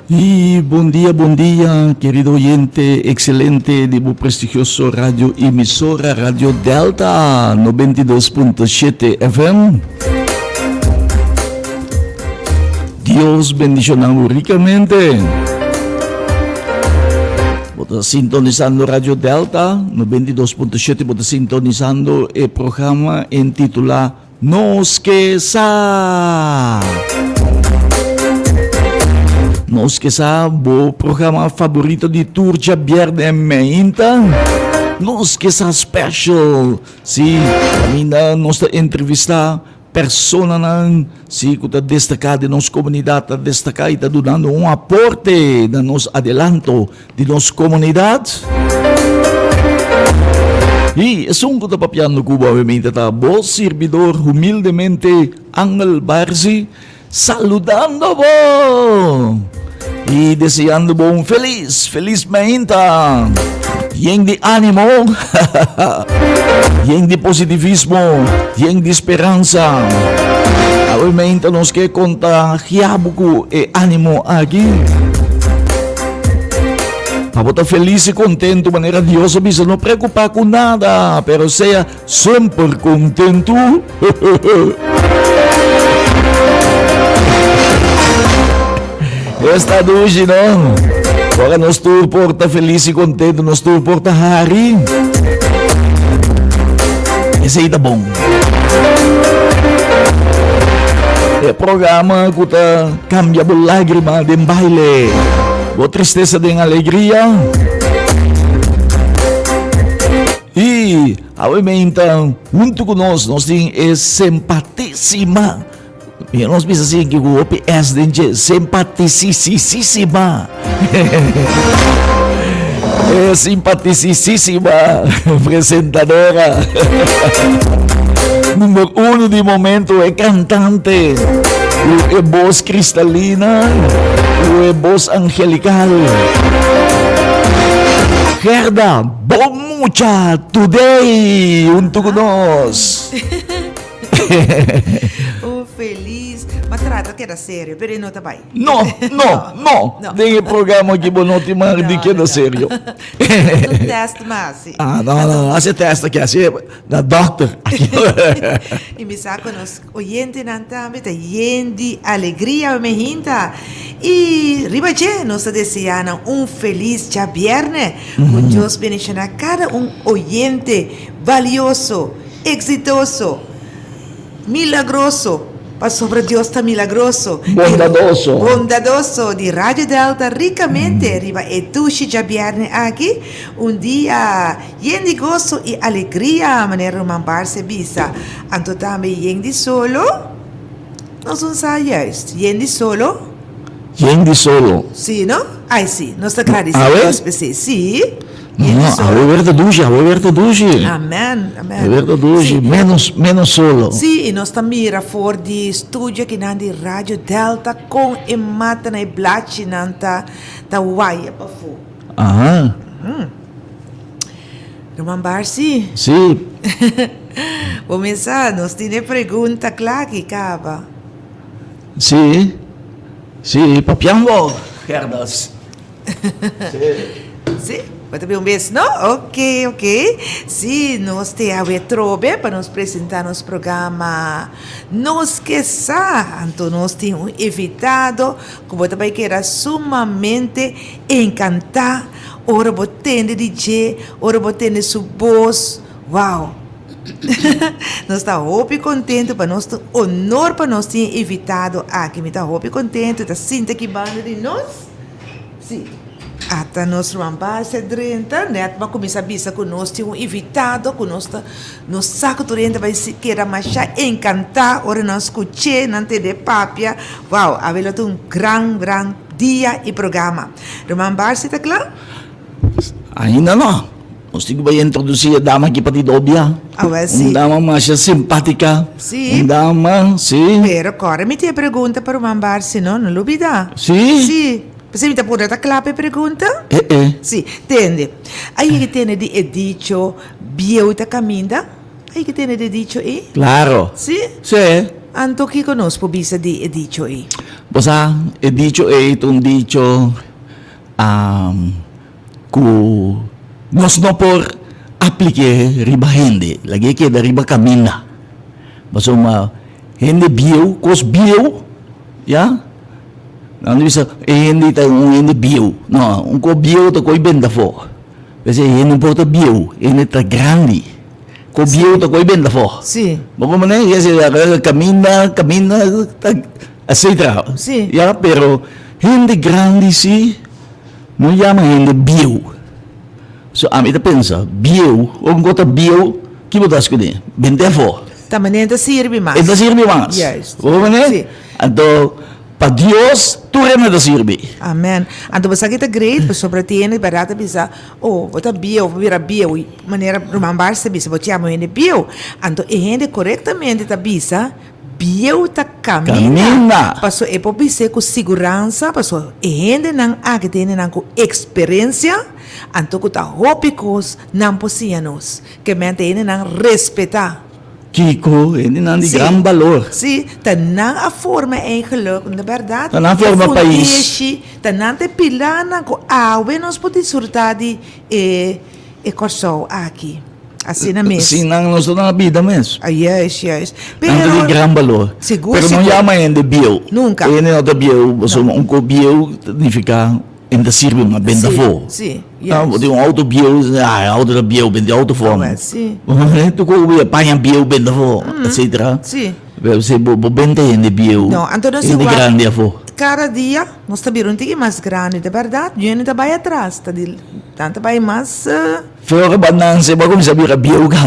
Y buen día, querido oyente excelente de bu prestigioso radio emisora Radio Delta 92.7 FM. Dios bendicionamos ricamente. Bota sintonizando Radio Delta 92.7, bota sintonizando el programa intitulado Nos que sa. Nos que sa, o programa favorito de Turcia Viernes Meinta. Nos que sa special. Sim, ainda nós entrevistar persona que está destacada em nossa comunidade, está destacada e está dando um aporte no nosso adelanto de nossa comunidade. E é um que está papiando Cuba, obviamente, está bom servidor, humildemente, Angel Barzi, saludando-vos e desejando-vos um feliz meinta, lleno de ânimo, lleno de positivismo, lleno de esperança. Obviamente, nós que contagiamos e ânimo aqui. Para estar feliz e contente, maneira Deus avisa, não preocupar com nada, pero seja sempre contento. Esta noite, não? Agora nós todos por estar feliz e contente, nós todos por estar hari. Esse aí tá bom. É programa que tá cambia a lágrima de baile, a tristeza de alegria. E, obviamente, junto com nós temos simpaticíssima. E nós pensamos assim que o OPS é simpaticíssima. É simpaticíssima apresentadora. Número 1 de momento é cantante. É voz cristalina. É voz angelical. Gerda, bom mucha today junto com nós. Feliz, mas trata que era sério, pero não tá bem. Não. Tem programa aqui bom não te manda de que era sério. Não testa mais. Não, você testa aqui assim, da doctor. E me saco nos oyentes não também, tá de alegria me hinta. E ribache nos desejando feliz já viernes, com Deus bendicionar a cada oyente valioso, exitoso, milagroso. Para sobre Deus está milagroso, bondadoso de Radio Delta ricamente riba e tu já viernes aqui dia lleno de gozo e alegria maneira mambar-se bisa anto também lleno de solo nós não sabemos lleno de solo sim, não? Ai sim, nós está agradecendo sim. Voy a verte duji. Amém. Voy a verte duji, menos solo. Sim, e nós também mira for de estúdio que na de Radio Delta com e mata na blachi nanta ta waia pa fu. Aham. Rumambar sim. Sim. Começar, nós temos pergunta clara que acaba. Sim, papiamo, Gerdas. Sim. Pode ver beijo, não? Ok. Sim, nós temos a trobe para nos apresentar nos programa Nos que sa. Então, nós temos evitado, como também que era sumamente encantado, ora botando DJ, ora botando sua voz. Uau! Nós estamos muito contentes, para nós, honor para nós ter evitado aqui. Me está muito contente, está sinta que banda de nós? Sim. Até nós vamos se drenta, né? Mas começa a bisa que nós temos evitado, que nós saco durante vai se queira marchar, encantar, ora nós escutei, não tem de papia. Uau, havia gran dia e programa. Vamos se tá claro? Ainda não. Nós temos que introduzir a dama aqui para ti dobia. Sim. Uma dama mais simpática. Sim. Uma dama, sim. Pero agora me tem pergunta para o Mambar, se não duvida. Sim. Sim. Você me está por esta clave pergunta? Sim, entende. Aí que tem de dicho, biota caminda? Aí que tem de dicho, Claro. Sim? Sim. Anto que conosco bisa di dicho, Basta, è dicho, è un dicho, ku nos no por aplique riba hindi, lagi que da riba camina. Basta hindi bio, kos bio, ya? Não bisa, hindi tayo hindi bio. No, ko bio to ko ibenta fo. Kasi hindi po to bio, hindi ta grandi. Ko bio to ko ibenta fo. Sì. Bako man kasi camina, etc. Sì. Ya, pero hindi grandi si no llama hindi bio. So, ita pensa, bio, o kung kota bio, kibotas ko din, bentefo. Também ainda serve mais. Ito sirve mas. Yes. O man Sì. Anto, pa Dios, tu rin na sirve. Amen. Anto basta kita great, sobre tiene barata bisa, oh, vota bio, vira bio, maneira rumambar-se bisa, votiamo ene bio. Anto ene corretamente ta bisa, bio ta camina. Passo e po bisa com segurança, passo ene nang agitene nang com experiência, anto ko ta hopikos nang posianos, que mente ene nang respeitar. Kiko, hindi na di Sì. gran valor. Sì, tanang a forma eigenlijk, na verdade. Tanang forma país. Tanang te pilana ko awe nos poti surtadi e corso aqui. Assim na mesa. Sin ang gusto na vida mes. Ah, yes, yes. Não di gran valor. Seguro, Pero não seguro. llama hindi bio. Nunca. Hindi na bio, so un ko bio, significa hindi sirve ma benda fo. Sì, Não, yes. di un auto bio, auto da bio, bende auto fo. Ah, sì. Tu ko apanha bio, benda fo, etc. Sì. Se bo bende hindi bio. No, anto não se hindi guarda. grande a fo. Cada dia nós também um pouquinho mais grande, de verdade. E ainda vai atrás, tá de tanto vai mais. Pero banan se ba kung sabi ka bio ka.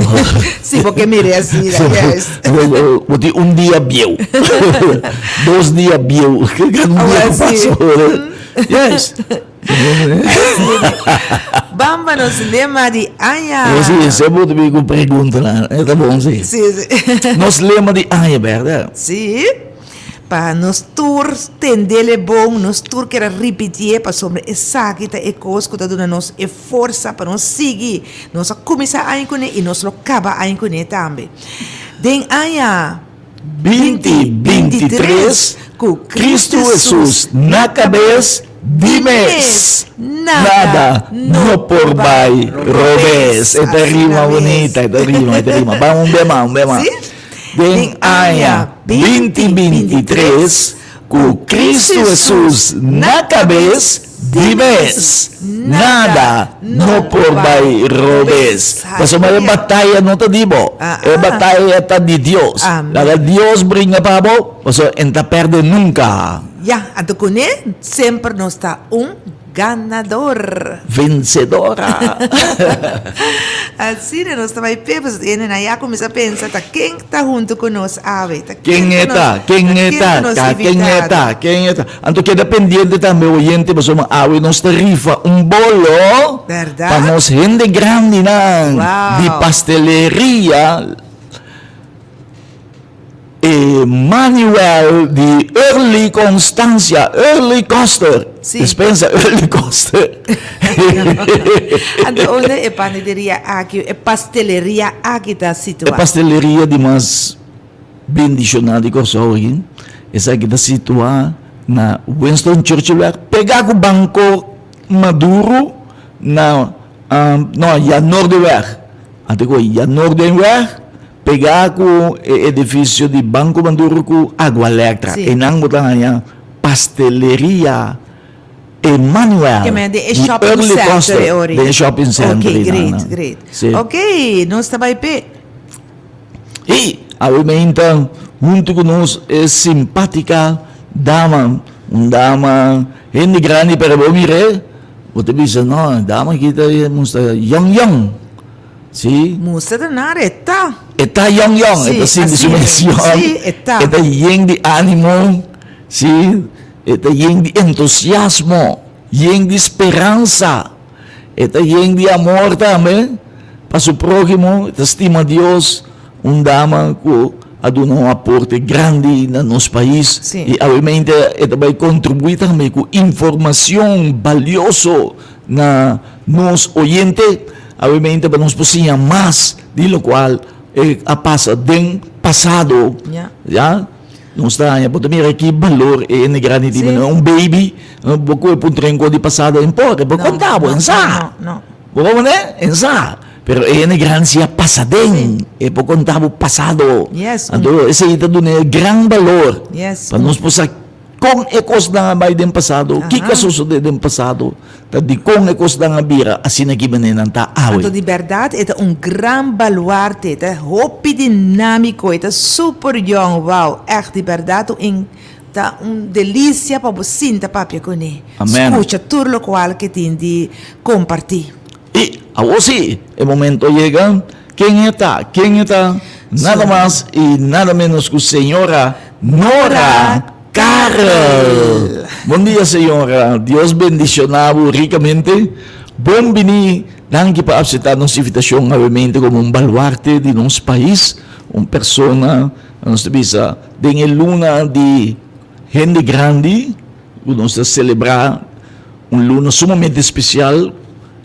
Sim, porque merece, yes. Buti un dia bio. 2 dia bio. Ganun Ah, dia sì. paso. Yes. Bamba nos lema di Aya. Kasi se mo tabi ko pergunta na. Ito bom si. Sì, sì. Nos lema di Aya, verdad? Sì. Pa nos tour tendele bom, nos tour que era repetir pa sobre essa que tá e cosco tá dando nos e força para nos seguir. Nos começar a incone e nos lo acaba a incone também. Den Aya 2023 com Cristo Jesus na cabeça. Dimes, nada, no por vai, robes. Esta rima bonita, esta rima. Vamos, un bema. ¿Sí? Den Aya 2023, com Cristo Jesus na cabeça, dimes, nada, no por vai, robes. Paso may batalha no ta dibo, é batalha ta de Dios. Laga Dios brinca pabo, paso enta perde nunca. Ya, anto kune sempre nos está ganador. Vencedora. Assim, nós também pebas, e aí começa a pensar, tá quem está junto conosco, ave, tá Quem eta? Anto que dependiente também oyente, mas uma awe nos tarifa bolo. Verdade? Para nos gente grande na Wow. de pasteleria. Manuel de Early Constancia, Early Coster. Sì. Dispensa Early Coster. Anto onde e panaderia aqui, e pasteleria aqui tá É situada. pasteleria de mais bem dicionado de Corsoin. Essa aqui está situada na Winston Churchill. Pegar o banco maduro na ya Noorderweg. Até que ya Noorderweg pegar o edifício de Banco Maduro com água elétrica. Sim. E não botar na pasteleria Emmanuel. Que me de de shopping Early center Coster. ori. De shopping center. Ok, great, na. great. Sim. Ok, nós também pe. E obviamente junto conosco é simpática dama, dama hindi grande pero mire, você bisa no, dama kita musta young. Sí, Musta da nareta. está young, Sí, está sin así es. dimensión, Sí, está. lleno de ánimo, sí, está lleno de entusiasmo, lleno de esperanza, está lleno de amor también para su prójimo, está estima a Dios, dama que aduna um aporte grande no nosso país Sim. e obviamente vai contribuir também com informação valiosa na nos oyente, obviamente para nos possível mais de lo qual a passa do passado, Yeah. já non sta, potete dire che valore è nei grandi Sì. un baby, poco punto in di passato in po', poi contavo, no, in sa. no. Bukan in sa. Pero ne gran siya pasadeng. Po contavo pasado. Yes. Ando, ese ita doon gran valor. Yes. Panos po sa kung ekos na nga bay din pasado, kika susunod din pasado, tadi kung ekos na nga bira, asin na kibanin ang Tanto taawi. di verdad, ito un gran baluarte, ito hopi dinamico, ito super young, wow, echt di verdad, un delícia para você, papia con Amen. Escucha todo lo cual que tindi compartir. Y ahora sí, el momento llega. ¿Quién está? Nada más y nada menos que señora Nora Carol. Buen día, señora. Dios bendicionado ricamente. Buongiorno. Nanti pa accettare la nostra invitazione ovviamente come un baluarte di nostro paese, una persona, a nostra vista, della luna di gente grande, noi celebrare una luna sumamente speciale.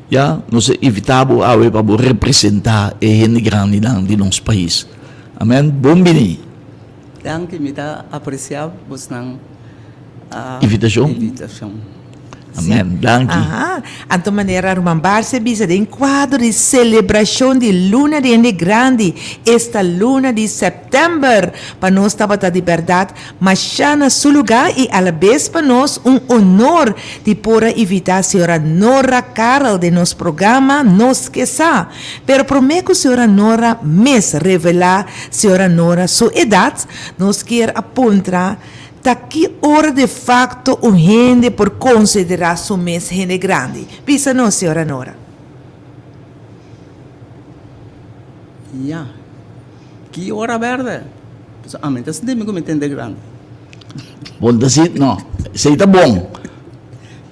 Ja, nós evitamos a para representar a gente grande di nostro paese. Amen. Buongiorno. Danke, mita apreciamos ng Invitação? invitação. Amen. Danke. Anto maneira rumambar-se bisa de quadro de celebração de Luna de Ende Grande, esta luna de setembro, para nós estava de verdade, mas já na seu lugar e a la vez para nós honor de poder invitar a senhora Nora Carol de nosso programa Nos Que Sa. Pero prometo a senhora Nora mes revelar senhora Nora sua idade, nós quer apontar que hora de facto o gente por considerar su mês gente grande. Visa não, senhora Nora. Ja. Que hora verde? So, das hindi mo entender grande. Bom, assim, não. Isso aí tá bom.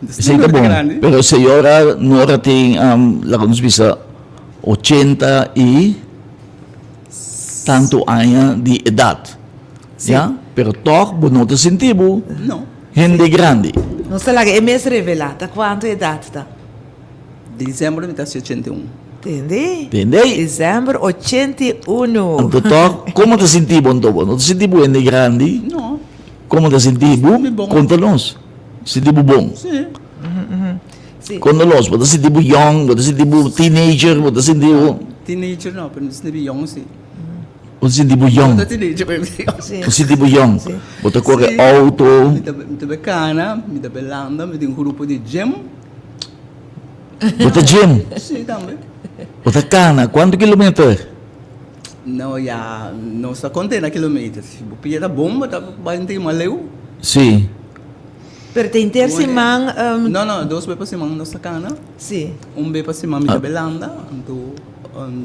Isso aí tá bom. grande. Pero a senhora Nora tem, la que nos visa, 80 e tanto anos de idade. Ja? Pero toch, não te sentivo, No. gente grande. Não sei lá, é mês revelada. Quanto é idade tá? Dezembro, mita 81. Entende? Entendei? Dezembro 81. Então, toch, como te sentivo, então? Não te sentivo gente grande? No. Como te sentivo? Sentivo bom. Conta-nos. Sentivo bom. Sì. Sim. Conta-nos. Você sentivo young, você sentivo teenager, você sentivo... Teenager, no. Pero hindi young si. Você sentivo young. Mita teenager, pero hindi young. Sim. Você sentivo young. Sim. Você corre Sì. auto. Mita becana, mita belanda, mita um grupo de gym. Você gym. Sì, também. Você cana. Quanto quilômetro? No, ja, no sa konti na kilometers. Pia ta bomba, ta banti maleu. Sim. Pero tem tercimang, No, no, dos bepas si mang no sa kana. sim. Bepas si mami ta belanda, anto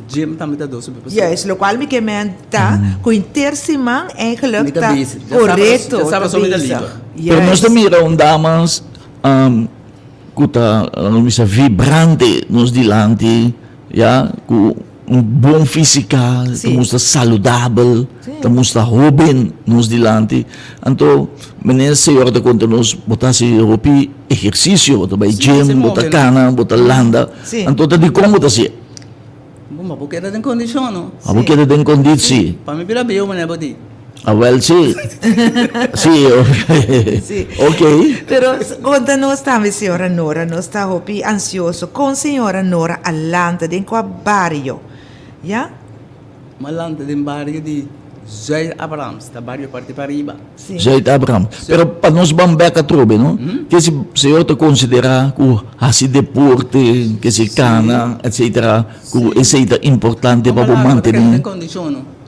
gym também ta dos bepas. Juist, lo qual me comenta, com tercimang eigenlijk Mita tá busy. Já correto. sabes- já sabes tá sobre busy. a língua. Pero nós Yes. também eram damas kuta vibrante nos dilante, ja, com bom física, Sim. estamos saudável, Sim. estamos jovem nos dilante. Então, menina senhora te conta nos botar se ropi exercício, botar by Sim, gym, se botar move. cana, botar landa. Sim. Então, tadi como botar se? Bomba, porque era den condition, no? Abo kita den kondisi. Pa mi pila beo man eboti. Ah, well, sí. Sí, okay. Sim. Okay. Pero conta-nos também, senhora Nora, nós está hopi ansioso com senhora Nora Alanta, de qual barrio, ja? Malante den barrio di Zay Abrams, ta barrio parte pariba. Sim. Zeit Abraham. Pero para nós vamos ver a trobe, não? Que se senhor te considera que esse deporte, que se cana, etc., que esse é importante para manter. den condition, no?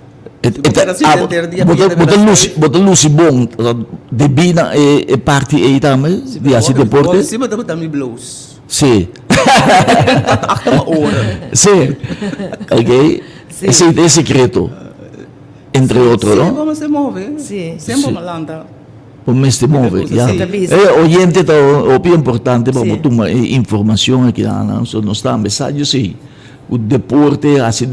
Bota luz bom, de bina e parte aí também, de esse deporte. Si ba ta mi blows? Sim. Akta ma ora. Sim. Ok? Esse é o secreto. Entre outros, Si não? ba se move? Sim. Sempre Sim. malanta. O mês te move, Sim. já. Sim. Oriente tá o più importante para Sim. botar uma informação aqui lá, não? So, nós estamos mensagem assim. O deporte, esse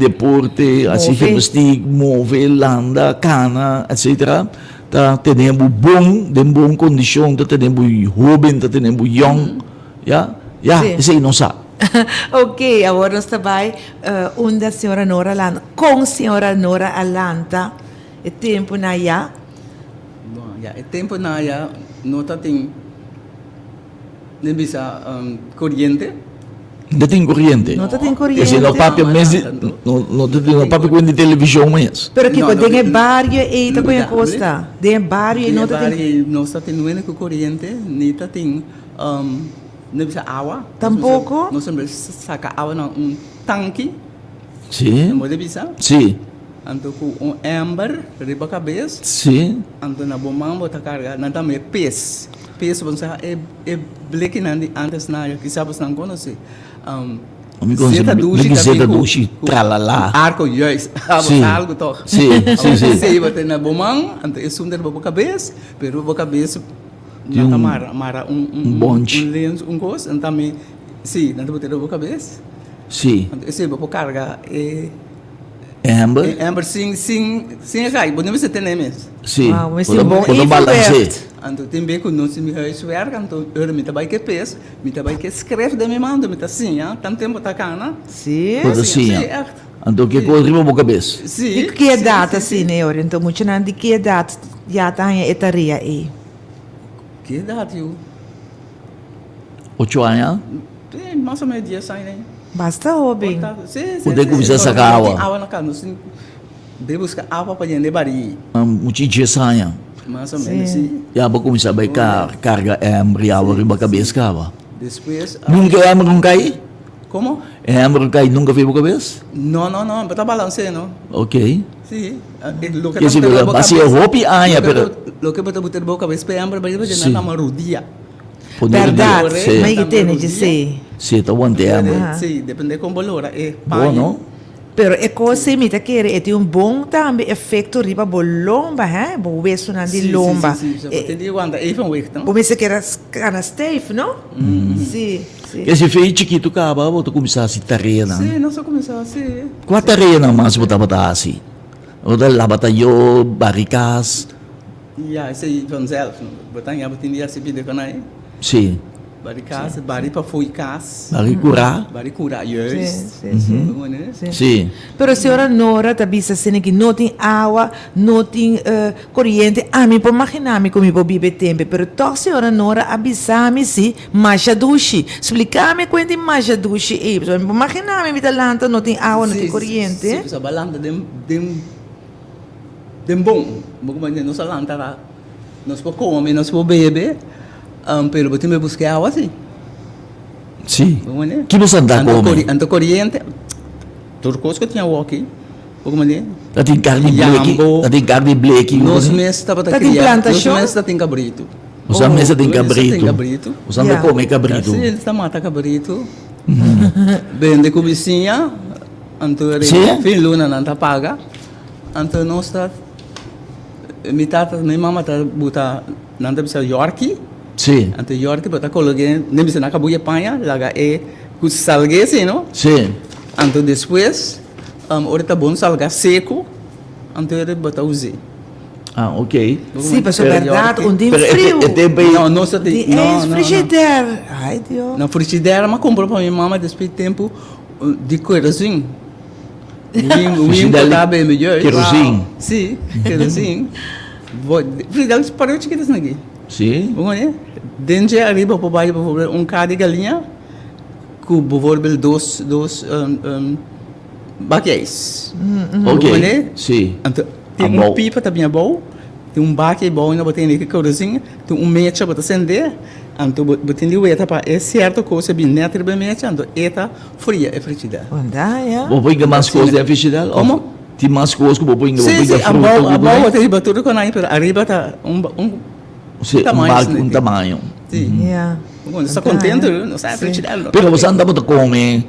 gimnastica, move, landa, cana, etc. Tá tendo bom condição, tá tendo jovem, tá tendo young, já, já, Sim. isso aí não sabe. Ok, agora nós também, da senhora Nora Alanta, com senhora Nora Alanta, é tempo na já, Bom, ja, o tempo na ja, nota tem nem bisa corrente. Não tem corrente. Não tem Quer corrente. dizer, não papo Não, mesmo, não. não papo com televisão mesmo. Pero que Não, quando não, tem não. barrio e tá com a Não, costa. Tem barrio e não tem. Bari nota tem único corrente, nita tem nem bisa água. Tampouco? Nós sempre saca água num tanque, Sim, não pode bisa. sim, Anto com amber riba cabeça, sim, anto na bomang bota carga, na também pes. Pes bom sa é black nandi antes na que sabes não conhece. Amigo, Zeta dushi zeta dushi, tralala. Arco yes, Sim. algo toch. Sim, sim, sim. Sei bota na bomang, anto é sunda boca cabeça, pero boca cabeça Tem na um- mara bonde. lens coisa, então também sim, na boca boca cabeça. Sim, Anto esse boca carga Amber, amber sim cai, bom não você tem mesmo. sim. Ah, mas Quando- sim, bom, quando e balance. verwerkt. Anto também que nós me huiswerk, anto me tabai que pes, me tabai que escreve de me mando, me tá assim, tanto tempo tá cana. Sim. Quando assim, echt. então que coisa riba boca cabeça. Sim. E que data assim, né, ora? Então, muito não de que data já tá em etaria aí. Que idade eu? 8 anos. Tem mais ou menos dia sai, né? Basta hobby. Sim, Poder começar a sacar água. Água na casa, sim. De buscar água para dentro de bari. Muito dia saia. Mais ou Sim. menos, sim. Já vou começar a baicar carga Amber, água riba cabeça, cava. Depois... Nunca Amber não cai? Como? Amber não cai, nunca veio boca cabeça? Não, tá balanceando. Ok. Sim. Quer dizer, mas é roupa e anha, pero... Lo que botar botar boca cabeça para amber, bari Sim. na marudia. Verdade, Sim. mas que tem de ser. Sim, tá bom, tem Amber. Ah. Sim, depende como bolora. É Bom, não? Pero é coisa me tá querer, tem bom também efeito riba bolomba, hein? Bo weso na de lomba. Sim, sim, sim. Entendi quando even weg, então. Bo me se quer cana steve, não? Sim, sim. Quer dizer, feio chiquito, cava, vou começar a se tarena. Sim, nós só começar assim. Qual tarena mais botar botar assim? O da lá batalhou, barricas. Ja, sei vanzelf. Botar em abotin dia se pide com aí. Sim. Bari casa, bari para fui casa. Barricurar. Bari cura, Sim, yes. sim, sim. Sim. Sim. Pero a senhora Nora tá bisa sendo que não tem água, não tem corrente. A mim por imaginar me como vou beber tempo, pero toda senhora Nora abisar-me se macha duche. Explicar-me quando macha duche e por imaginar me tá lanta não tem água, não tem corrente. Sim, balanda dem bom. Como nós salanta lá. Nós por comer, nós por beber. Pero botin me buscar água assim. Sim. Como né? Que você anda come? Ando corriente. Turcos que tinha walkie. Como né? Tá tem carne bleque. Jambo. Tá tem carne bleque. Nos meses estava Tá tem plantação? Nos meses tem cabrito. Os mesa tem Tem cabrito. cabrito. Os anda Yeah. come cabrito. Sim, ele está mata cabrito. Vende cobicinha. Antore Sim. fin luna não tá paga. Anto nós está mitad minha mama tá buta não tá bisa Yorkie. Sim. Anto Yorkie bota coloque nem bisa na cabuia panha, laga com salgue assim, não? Sim. Anto depois ora tá bom salga seco. Anto ele bota usar. Ah, ok. Sim, mas é Pero verdade, Yorkie- onde Pero é frio. é tempo aí. Não, nós tem É frigideira. Ai, Deus. Na frigideira, mas comprou para minha mama depois de tempo de querosene. O Frigideira tá bem melhor. querosene. Sim, querosene. Frigideira parou de quitar aqui. Sim. Bom, né? Dentro arriba para baixo, cada de galinha com bijvoorbeeld dois bakjes. Ok. Bom, né? Sim. Então, A tem bol. pipa também bom. Tem bakje bom, ainda botei aqui querosene. Tem mecha para acender. Então, botei o eta para é certo coisa bem neta bem mecha. Então, eta fria é frigideira. Onda, é? Vou pôr mais coisas de frigideira? Como? Tem mais coisas que vou pôr Sim, sim, a boa tem tudo com aí, pero arriba tá Sim, tamanho, barco, né? tamanho. sim. Yeah. Bom, está contente, não sabe frigideira. Pero você anda muito comer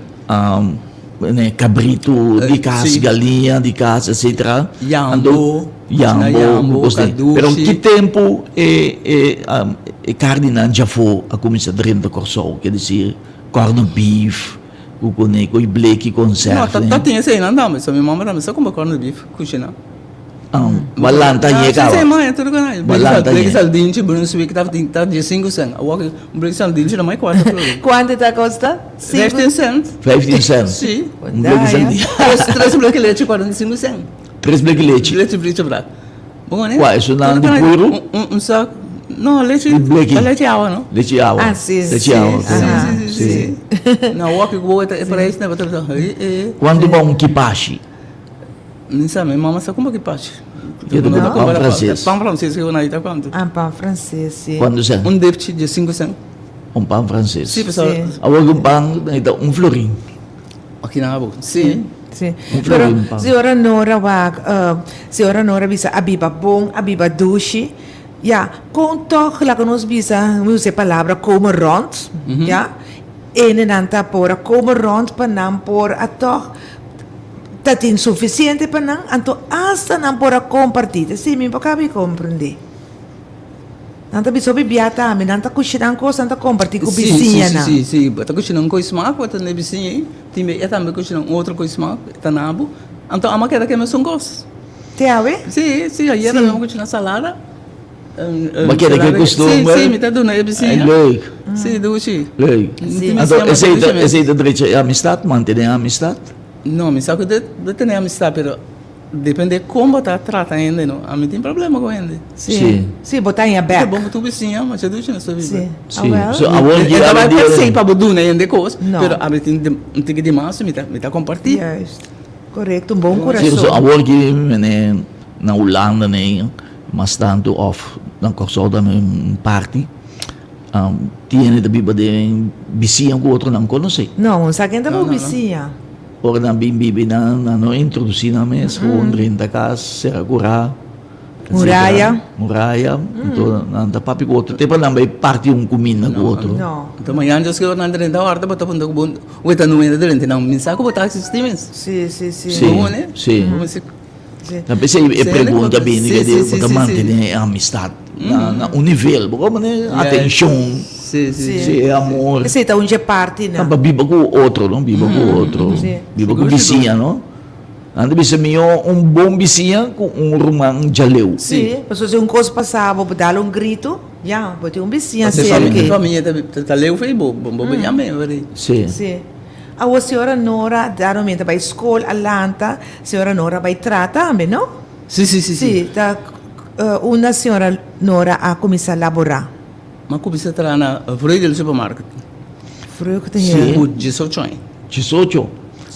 né, cabrito de casa, sim. galinha de casa, etc. Jambo, Jambo, gostei. caduche. Pero que tempo é carne não já foi a começar dentro do corso, quer dizer, corno beef, o coneco e bleque Não, conserva, tá né? tem esse aí, não dá, mas a minha mamãe também só come carne de bife, coxina. Malanta Sim, sim, ka. mãe, tudo com aí. Malanta Blake niya. saldinho, Bruno Swick, tá de 5 cents. O Blake saldinho não é 4 Quanto tá custa? 15 cents. 15 cents. Sim. Um bleque sandia. 3 Blake leite, 45 cents. 3 bleque leite. Leite brito branco. Bom, né? Qual, isso não é de puro? Só... Não, leite... De bleque. Leite água, não? Leite água. Ah, sim, Leite sim. água. Ah, sim. Não, o que vou é para isso, né? Quando bom kipashi? Não sabe, mamãe sabe como que parte? Eu tô com pão francês. Pão francês que eu não ia quanto? Ah, pão francês, sim. Quando você? Débito de 5 cents. Pão francês. Sim, pessoal. Sim. Agora um pão, então, florim. Aqui na Abu. Sim. Sim. Um Pero, florim, pão. senhora Nora bisa abiba bom, abiba dushi. Ja, com toch lá que nós bisa, usa a palavra como rond, ja. E não tá por como rond para não por a toch tá insuficiente para não, então hasta não por a compartir. Sim, me pode compreender. Não tá bisa bibiata, me não tá cozinhando coisa, não tá compartir com vizinha, não. Sim. Bata cozinhando com smaak, bata na vizinha. Time, também cozinhando outra com smaak, tá na Abu. Então, a maqueta que é mais um gosto. Te ave? Sim, aí era mesmo cozinhando salada. Maqueta que costuma. Sim, me tá dando aí vizinha. Leuk. Sim, dushi. Leuk. Então, esse direito é amistade, manter a amistade? Não, me sabe que de ter amistade, pero depende de como tá tratando, não. A mim tem problema com ele. Sim. Sim, botar em É aberto. bom que tu vizinha, mas eu deixo na sua vida. Sim. Sim. Ah, well. So, agora que Ela vai dia- pensar para boduna ainda coisa, Não. pero a mim tem que demais, me tá compartilhando. Juist. Correto, um bom Sim, coração. so agora que na Holanda, mas tanto off, na corso da party, tiene da biba de bisiam com outro não conhece. Não, sa quem tá Não, com não, vizinha. Ora na bibi na no introduzir na mesa, com 30 casa, será curar. Muralha. Muralha, então na papi com outro. Tipo não vai partir comida com outro. Não. Então amanhã eu escrevo na direita da horta, botar para bom, o eta não é da direita, não, me sabe botar sistemas. Sim, sim, sim. Sim. Bom, né? Sim. Você Tapi saya pergunta bem, Sim, que sim, sim, de sim, manter a amistade na um nível, como né, atenção, Sim. se amor. Esse tá onde é parte, Não, não. biba com outro, não biba com outro, Sim. biba com Seguro, vizinha, não? Anda bisa meu bom vizinha com romang jaleu. Sim. Pessoas um coisa passava, vou dar grito, já, vou ter vizinha Você cerca. família tá leu foi bom bem mesmo, Sim. Sim. A senhora Nora, daramente vai escola, Atlanta, senhora Nora vai tratar também, não? Sim. Sim, tá. Uma senhora Nora a começar a laborar. Mas como você tá na frente do supermercado? Fruta Sim. O de Sochoi. 18,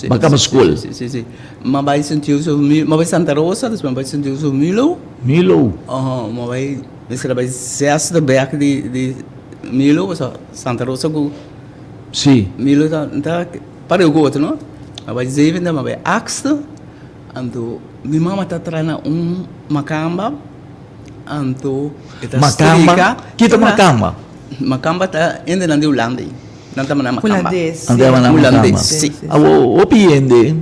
bacana escola. Sim. Mas vai sentir o seu mas vai Santa Rosa, depois vai sentir o seu Milo. Milo, Mas vai você vai ser back de Milo, Santa Rosa com sim. Milo tá para o outro, não? Mas vai dizer ainda mas vai axta, ando minha mama tá trazendo macamba, ando Macamba, kita macamba. Macamba tá ainda na Holanda. Não tá na macamba. Holandês. Andava na Holandês, macamba. sim. O piende,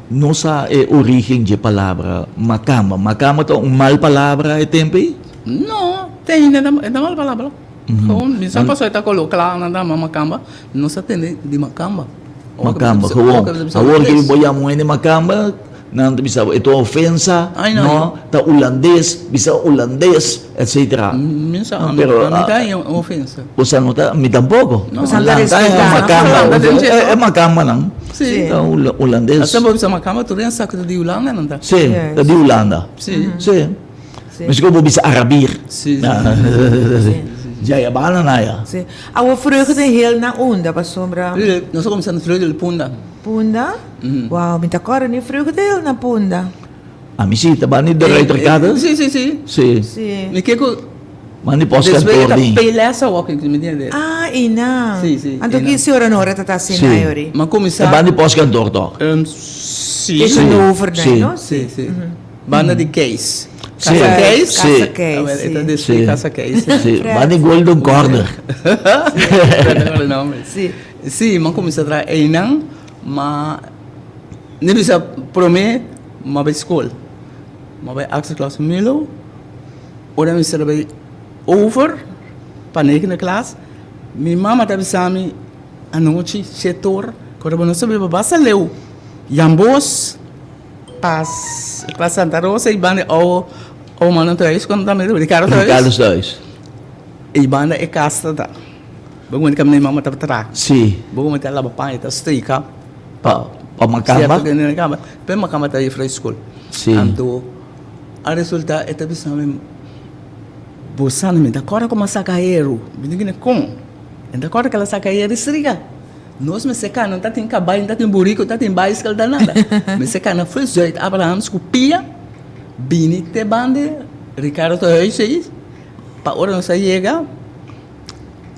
nossa origem de palavra macamba. Macamba é mal palavra e tempo? Não, tem ainda mal palavra. Então, me só passou tá colocar lá na macamba, não se tem de macamba. Macamba, agora que boiamo de macamba, não bisa ito ofensa, Ai, não. no, ta holandês, bisa holandês, etc. Minsa, Pero, a mim é uma ofensa. Usa no ta, mi tampoco. No. Usa Holandês anda é respeitar. macamba, Sim. é macamba não. Sim. Então, holandês. Essa bolsa macamba, tu nem sabe de Holanda, não tá? Sim, Yes. ta di Holanda. Sim. Sim. Sim. Mas como bisa arabir. Sim. Jaya bana na ya. Sim. A fruta de heel na onda, para sombra. Nós começamos a falar de punda. Punda? Wow, minta cora ni fruta de heel na punda. A misita ba ni direito recada? Sim. Sim. Sim. Me que Mani posso desvega cantor da din. pelessa walking que me entende. Ah, ina. Sim, Anto ina. que senhora Nora tá Sim. assim na ori. Mas Sa começar bani posso cantor to. sim. Isso no over Sim. não? Sim. Banda de case. Sim. Casa case. Sim. Casa case. Então Sim. desvega Sim. casa case. Sim. Bani golden corner. Sim. Sim, mas começar a trazer einang, mas não bisa promet, mas vai escola. Mas vai access class Milo. Ora me será vai over para na classe. Minha mama tá bisami a noite setor, quando não sabe basta leu. Yambos para Santa Rosa e banda o mano tá isso quando tá meio de cara tá Ricardo isso. dois. E banda é casta tá. Bago kami mama tá tra. Sim. Bago mo tala papai tá stay ka. Pa Siya macamba. to ganun kama. Pero makama tayo fra school. Sim. Anto a resulta é que sabe buscando me da cora como sacaeiro me diga como da cora que ela sacaeiro esriga nós me secar não tá tem cabai não tá tem burico tá tem bicycle da nada me secar na foi jeito Abraham escupia bini te bande Ricardo to aí sei pa ora não sai chega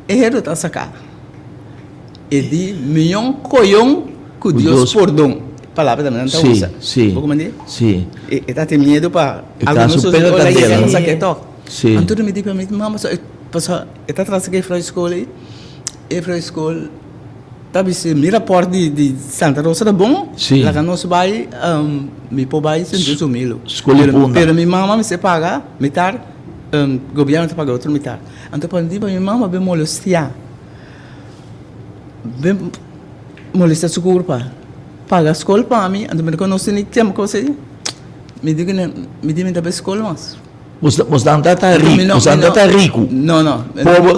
erro tá sacar e di milhão coião que Deus perdão palavra também não tá usa sim vou comandar sim e tá tem medo para alguns super olha candela não sabe to sim então me diz para mim mama só passa está atrás que foi escola e foi escola tabi se mira porta de Santa Rosa da bom sim lá que nós vai me pôr vai sem Deus humilde escola puna pero minha mama me se paga mitar governo te paga outro mitar então para dizer para minha mama bem molestia bem molestia seguro para paga a escola para mim então me conhece nem tempo que você me diga me diga da escola mas você não está rico você não está rico não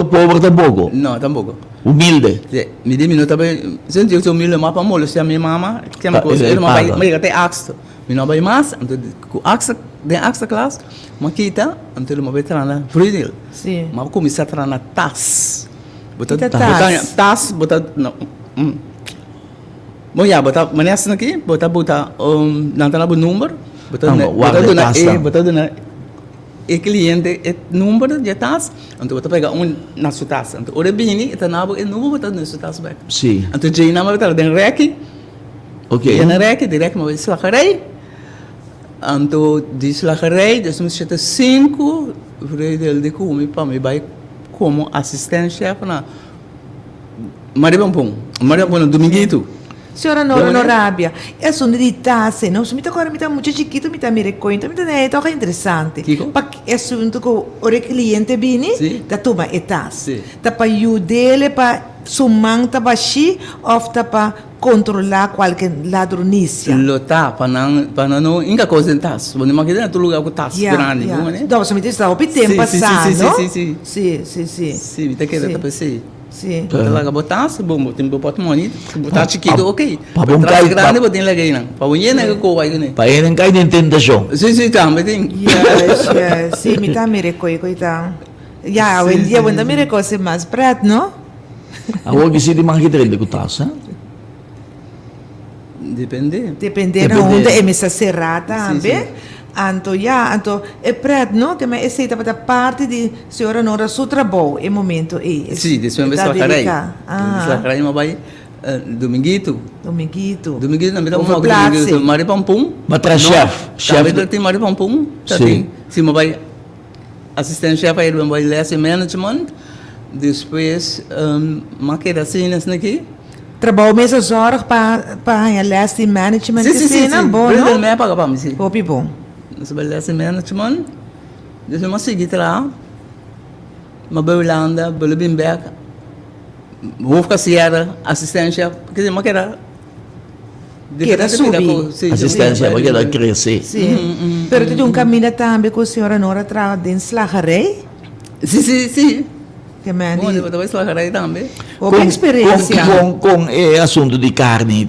pobre tampoco não tampoco humilde me diga não também se eu sou humilde mas para molestia minha mama que uma coisa ele vai até axto me não vai mais então axto de axto classe mas kita então ele vai entrar na freedom Sim. mas começar a entrar na tas botar Tas? botar não bom já botar maneira aqui botar não tá no número botar na e cliente é número de tas então botar pegar na sua tas então ora bini então na é número botar na sua tas back sim então já não vai botar den rec ok na rec direct mas vai slacarei então dislacarei desde 5 vrede de como para me vai como assistente chef na Maribampong no dominguito Senhora Nora Norabia, é só de tasse, não? Se me agora me tá muito chiquito, me tá me reconta, me tá é toca interessante. Porque é assunto que o cliente bini, da toma é tasse. Tá para ajudar para sumang tá baixi ou tá para controlar qualquer ladronícia. Lota para não inga coisa em tasse. Você não quer tu lugar com tasse grande, não é? Então, você me está o tempo passado, sim. Sim, tá querendo tá pensei. Sim. Botar lá botar, bom, tem botar money, botar chiquito, ok. Para bom cai grande, botar lá gay não. Para bonhar não que vai né. para ele cai de tentação Sim, também tem. Yes. Sim, me tá me reconhece então. Já, hoje dia quando me reconhece mais prato, não? agora que se de manhã de cutas Depende. Dependendo onde é mesa serrata também. Anto é prato, não? Também é feita para parte de senhora Nora seu trabalho, é momento é. Sim, depois me slacarei. Slacarei mas vai dominguito. Dominguito não me dá uma dominguito. Maripampum. Mas chef tem Maripampum. Sim. Se me vai assistente chef aí vai lesson management. Depois maqueta cenas aqui. Trabalho mesmo horas para a lesson management. Sim. Bom, não? Me paga para mim, sim. Hopi bom. Nós vai lesson management. Depois eu segui lá. Mas vai Holanda, vai Limbeck. Vou ficar Sierra, assistência, porque eu quero subir. assistência porque ela crescer Sim. Pero tem caminho também com a senhora Nora tra dentro slagarei? Sim. Que me Bom, eu vou slagarei também. Uma experiência. com assunto de carne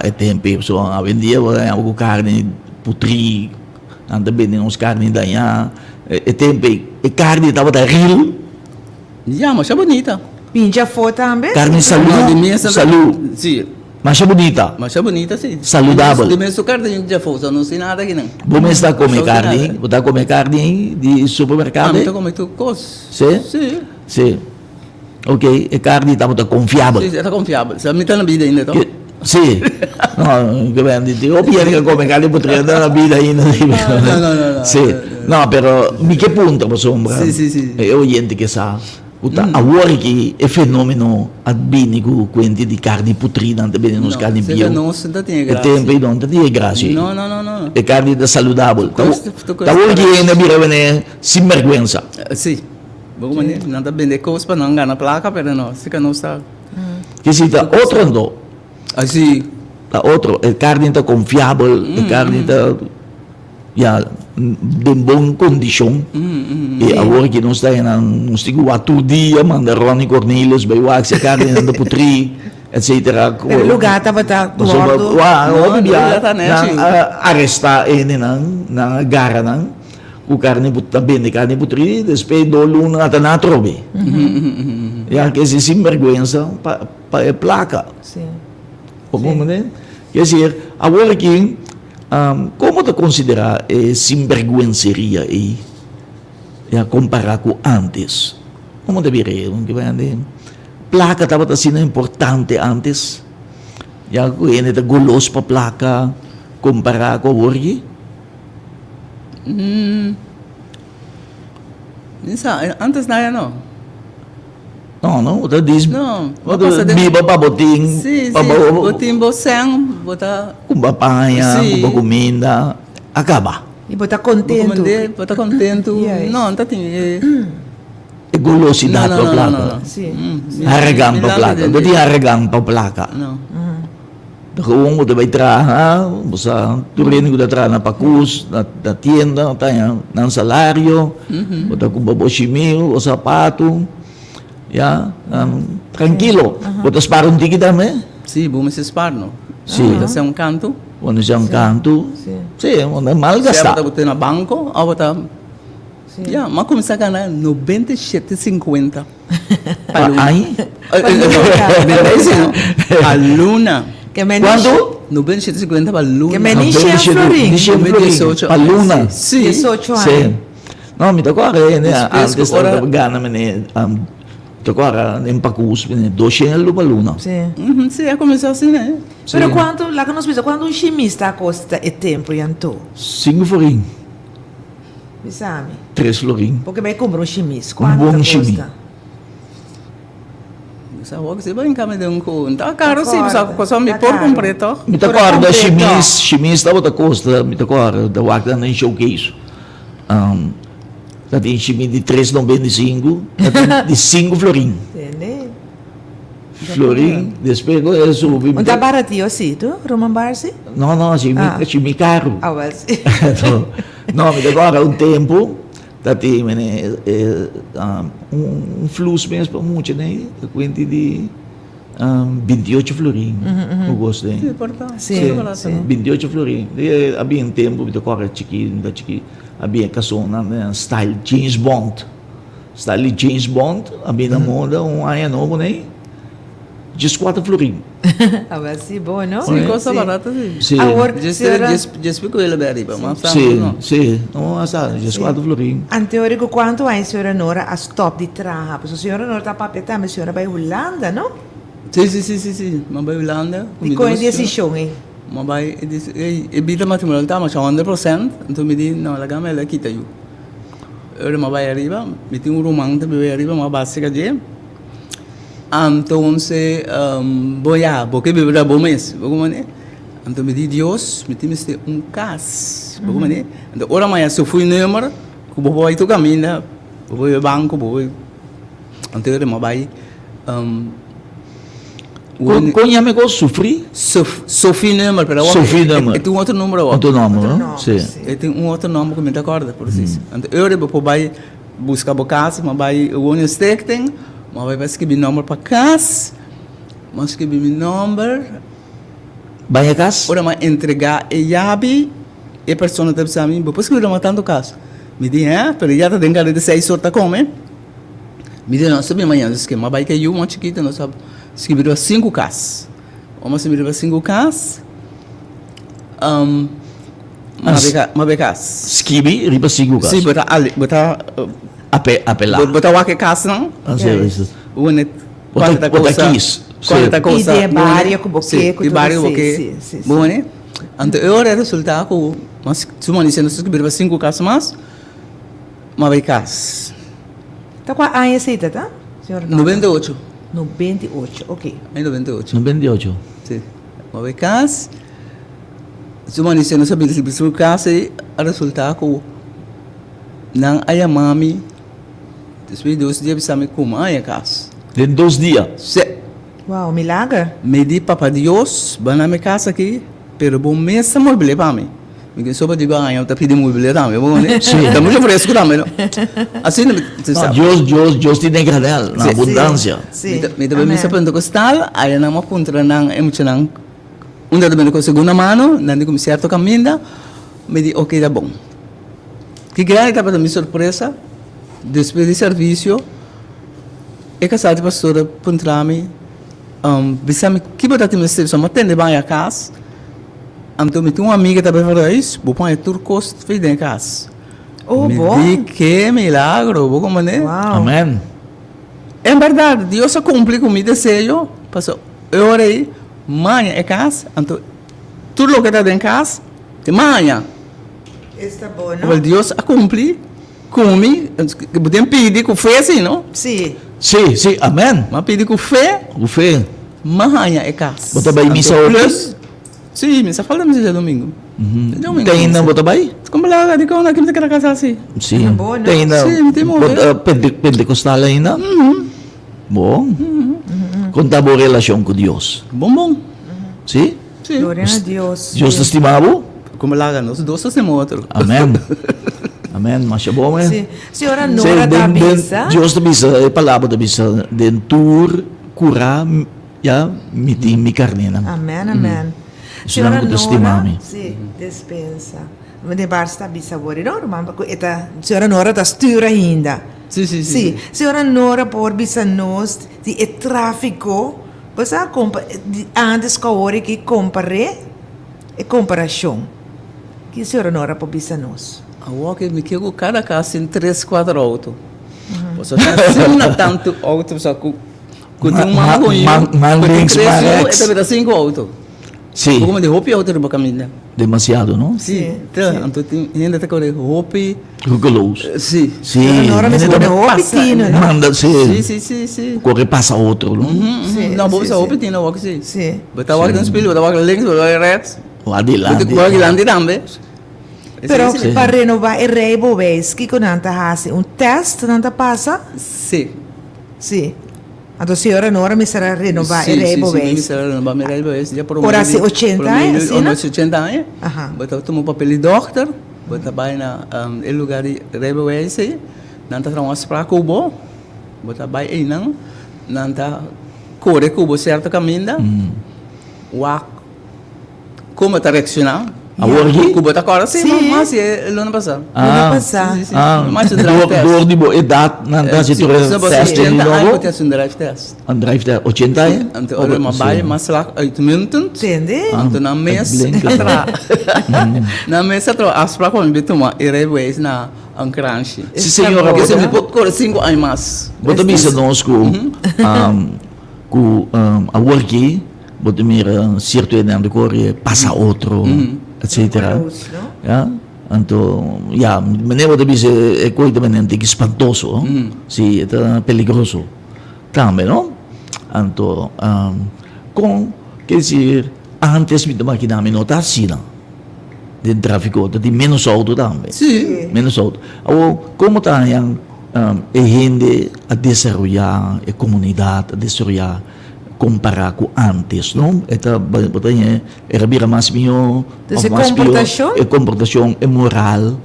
é tempo so a vendia algo carne putri anda bem uns carne daí é tempo e carne estava da rio Já, mas é bonita. Pinja foto também? carne saúde Sim. mas é bonita Mas é bonita, sim. Saludável. De mesmo carne já foi, não sei nada aqui não. bom está comer carne botar comer carne de supermercado Então como tu coisa? sim ok e carne estava confiável Sim, está confiável. Você me está na vida ainda, então? Sì, no, o pieno come cade potrebbe andare la vita in No. Sì, no, però mi che punto insomma. Sì. E ho gente che sa. A vuoi che è fenomeno a bini con quanti di carne putrina, bene non carne bio. Non si da tiene E grazie. tempo non ti grazie. No. E carne da saludabile. Questo Da vuoi che ne bire sinvergüenza. Sì. Come ne? Non da bene cose per non ganare placa, però no, si che non sta. Che si da altro no. Ah sì. La altro è carne da confiabile, è carne da in buona condizione. E a ora che non stai non stiamo a tu dia, manda Ronnie Cornelius, bei wax, carne da putri, eccetera. Per lugar estava arresta na gara nan com carne também de carne putrida, depois do luna até na trobe. E aqui esse sinvergüenza para placa. Sim. Como, né? Quer dizer, agora aqui, como tu considera sinvergüenceria aí? E comparar com antes? Como deveria? Placa estava sendo importante antes. E agora ele está guloso para placa comparar com hoje? Antes não era, não. Não, tu diz, Não, biba para botim, sim, para botim boceng, botar com papanha, Sim. com comida, acaba. E botar contento. botar contento. Yes. Não, tá tem. E gulosidade para placa. Sim. Haragang para placa. Não tem haragang para placa. Não. Kung mo vai trabalhar, você turin ko trabalhar na pakus, na tienda, tayo, ng salaryo, o ta kung baboshimil, o sapato, tranquilo. O tas parang tiki dami, Sim, vamos se esparno. Sim. Botar um canto. o na siyang kanto, Sim. mal Se gasta. botar na banco, ou botar. Sim. Mas começar a ganhar 97,50. Ay, A luna. Que me quando? 97,50 para luna. Que me niche florin. Paluna. Sim. 18 Sì. anos. No, mi tocca antes Spesso ora- stavo gana me ne tocca in pacus, 200 paluna. Sim. Sim, é começar assim, né? Pero quanto, lá que nós pensamos, quando um chimista custa é tempo, Yanto? 5 florin, Sabe? 3 florin. Porque vai comprar um chimista. Um Quanto bom custa? chimi. Sa wag se ba yung kami dun ko. Tá caro sim, Concordo. sa ko me Tá por caro. completo. Mi Ora tocca da completo. chimis stavo da costa, mi tocca da wagda na showcase. Da tem chimi di 3,95, di 5 florin. Entende? Florin, depois eu subi. Não tá baratinho assim, tu? Roman Barsi? No, chimi caro. Ah, mas... No, mi ricordo un tempo, da te un flus mesmo para muito, né? Quanti di 28 florin, o gosto, Sim, né? porta. Sim, Wala sim. 28 florin. E havia um tempo, mi ricordo, chiqui, havia casona, né? Style James Bond. Style James Bond, havia na moda, ano novo, né? 14 florin. Ah, mas sim, bom, não? Sim, coisa barata sim. Sì, Agora, Just senhora, pico ele bem, mas sì, no, sa, 14 florin. anteorico, quanto a senhora Nora a stop di traha? Porque a senhora Nora tá papeta, mas a senhora vai Holanda, não? Sim. Mas vai Holanda. E qual é a decisão, hein? Mas vai e bita matrimonial tá, mas 100%, então me diz, não, laga me la kita eu. Eu mas vai arriba, me tem romang também vai arriba, mas básica de. Entonces, voy a, porque me da bom mês, né? Então me diz Deus, me tem cas, né? Então ora mais se fui número, que vou aí tu caminha, vou ao banco, vou. Então ele vai Conhame ko sufri? Sophie número, pero Sophie number. tem outro número. Outro nome, Outro no? nome, Sì. sim. E tem outro nome que me acorda, por isso. Então eu vou vai buscar a casa, mas vai o único stake tem, mas vai escrever número para casa, mas escrever meu número. Banyak kas? Ora ma entregar e chave e persona deve ser mim, depois que eu tanto caso. Me diz, pero já tá dentro de 6 horas come. Me diz, não sabe amanhã, diz que mas vai que eu uma chiquita, não sabe. Escreveram 5 casas. Uma escreveram 5 casas. Uma becas. Skibi, riba sigu kas? Sim, botar Apela. botar o que casa não? Ah, sì, sì. Une Bota quis. quanta Sì. coisa. E de baria com boquê, Sim, com de tudo baria com assim, boquê. sim, sim, sim. Bom, né? Então, eu era resultado com, mas se uma licença escrever 5 casas mais, uma becas. Tá com a receita, tá? Senhora Nora? 98. 98, ok. Em 98. Non 28. Sim. Uma becas. Se uma licença sabe se 5 casas, o resultado com não aí a mami. Depois de 2 dias bisa me como aí a casa. Den 2 dias. Se Uau, milagre. me di papa Dios, bana me casa aqui, pero bom mesa mobile para mim. Me só para dizer, eu tá pedindo mobile também, bom, né? Sim. Tá muito fresco também, não? Assim, você No, sabe. Dios ti ne gradel, na Sì. abundancia. Sim. Me também me sabe pentecostal, aí não me contra não emocional. Também com segunda mano, não digo certo caminho, me di ok, tá bom. Que grande estava minha surpresa, depois do serviço, é que a pastora Puntrami, disse-me que você tem serviço, mas tem de banho a casa. Então, eu tenho uma amiga que estava falando isso, vou pôr turcos e dentro de casa. Oh, me bom. di que milagro, vou como né? Uau. Amen. É verdade, Deus cumpre com o meu desejo, passou, eu orei, manhã é casa, então, tudo o que está dentro de casa, de manhã. Está bom, Mas não? Deus cumpre comigo, podemos pedir com fé assim, não? Sim. Sim, sim, amen. Mas pedir com fé, O fé. manhã é casa. Bota bem missa Então, hoje? plus, sim, missa fala missa de domingo. Domingo. Tem ainda bota bem? Como lá, de como naquele que era casa assim. Sim. Ah, bom, não? Tem ainda. Sim, tem bom, Pentecostal ainda? Bom. Conta boa relação com Deus. Bom. Sim? Sim. Glória a Deus. Deus te estimava? Como lá, nós dois temos outro. Amen. Amen. Mas é bom, Sim. Senhora Sim, Nora da Bisa. Deus te bisa, é palavra da bisa, dentur, curar, já, mi carnina. Amém, amém. Senhora Senhora Nora, Nora, sim, dispensa. De basta bisa agora, não? Senhora Nora está stura ainda. Sim. Sim, senhora Nora por bisa nós de tráfico, você antes que a hora que compare e comparação. Que senhora Nora por bisa nós? A walk me quero cada casa em 3, 4 autos. Você não tem tanto auto, só que tem uma magonha. Links, Marex. É 5 autos. Sim, Como de roupa auto no caminho. demasiado, não? Sim. Então ainda tem que roupa. Rigoroso. Sim. Sim, Senhora Nora me menina, escolheu o pitino, né? manda se Sim. corre passa outro, não? Sim, Não, vou sim, usar sim. roupa tina walk sim. Sim. Bota walk no espelho, bota walk links, bota walk rechts. Lá de lá. Bota walk lá de também. Pero Sim. para renovar o rei bobês, que quando anta hace teste, não passa? Sim. Sim. Então, senhora Nora me será renovar o rei bobês. Ora se 80 anos, sim, não? 80 anos. Aham. Bota tomar papel de doctor, bota vai na el lugar de rebels aí, não tá trans para Cuba, bota vai aí não tá corre Cuba certo caminho, wa como tá reaccionar? A orgi? Cuba tá agora sim, Sim. mas é o ano passado. Ano passado. Sim. Ah, Mas o dor drive test. de boa idade, não dá se tu teste de 80 anos, novo. bota um drive test. Um drive de 80 anos? Então, olha, uma baia, mas lá, 8 minutos. Entende? Então, na mesa blinken. atrás. Na mesa atrás, as para como me tomar e na crunch. Se senhora, Porque Sim. se me pôr 5 anos mais. bota bisa nós com a work, bota mira certo e não decorre passa outro, etc. Ja, então, ja, meneer bota bisa é coisa também que espantoso, sim, é peligroso, também, não? Então, com quer dizer, antes me tomar que na minota assim, de tráfico, de menos auto também. Sim. Menos auto. Ou como está yang a gente a desarrollar a comunidade, a desarrollar comparar com antes, não? Então, batanya era bira mais minho, Então, comportação? é comportação é moral.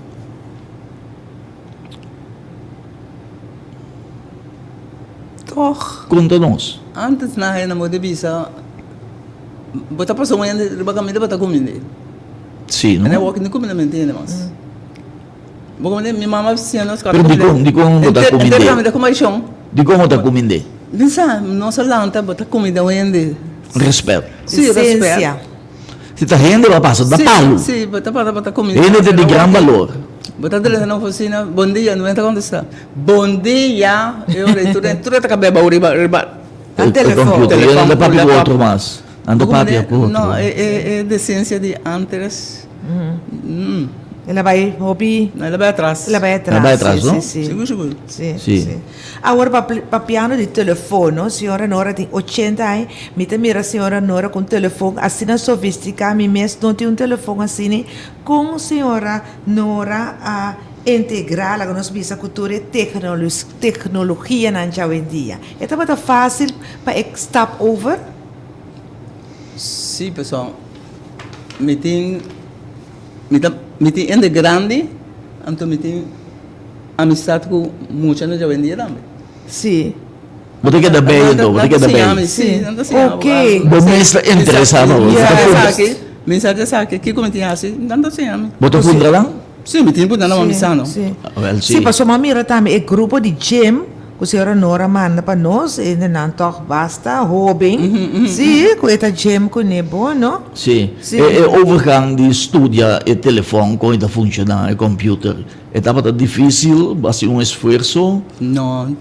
Toch. Conta-nos. Antes na rena mo de bisa, bota pa sa mga riba kami de bata kumindi. Sim, Ana não? walk ni kumindi mentira mas. Boko mi mama siya nos Pero di ko bota kumindi. Enter kami da kumaisyon. Di como tá comendo? Bisa, nossa lanta bota comida wende. Respeito. Sim, Essência. Se tá rende, vai passar da palo. Sim, bota comida. Ele é de gran valor. Bota dele na oficina, bom dia, não entra onde está. Bom dia, eu tu tá cabeba riba. Al telefone. Ele anda para o outro mais. Anda para o outro. Não, é decência de antes. Ela vai hobby. Ela vai atrás. Ela vai atrás. Ela vai atrás, sim, não? Sim, Seguro. Sim, Sim. sim. Agora, para piano de telefone, senhora Nora tem 80 anos, me mira a senhora Nora com telefone assim sofisticado, me mesmo não tem telefone assim, com a senhora Nora a integrar a nossa bisa cultura e tecnologia na hoje em dia. É muito fácil para stop over? Sim, pessoal. Me tem ende grande, então me tem amizade com muita gente hoje em dia também. Sim. Você quer dar bem, então? Você quer dar bem? Sim, não Ok. Você está interessado. Mensagem sabe que como tem assim, não sei ame. Você contra lá? Sim, me tempo não Sim, missão. sim. Well, Sim, passou uma mira também, é grupo de gym, que a senhora Nora manda para nós, e não toch basta, hobby. Sim, com esta gym com é bom, não? Sim. Sim. E overgang de studia e telefone com a funcionar e computer. Estava difícil, basta esforço. Não,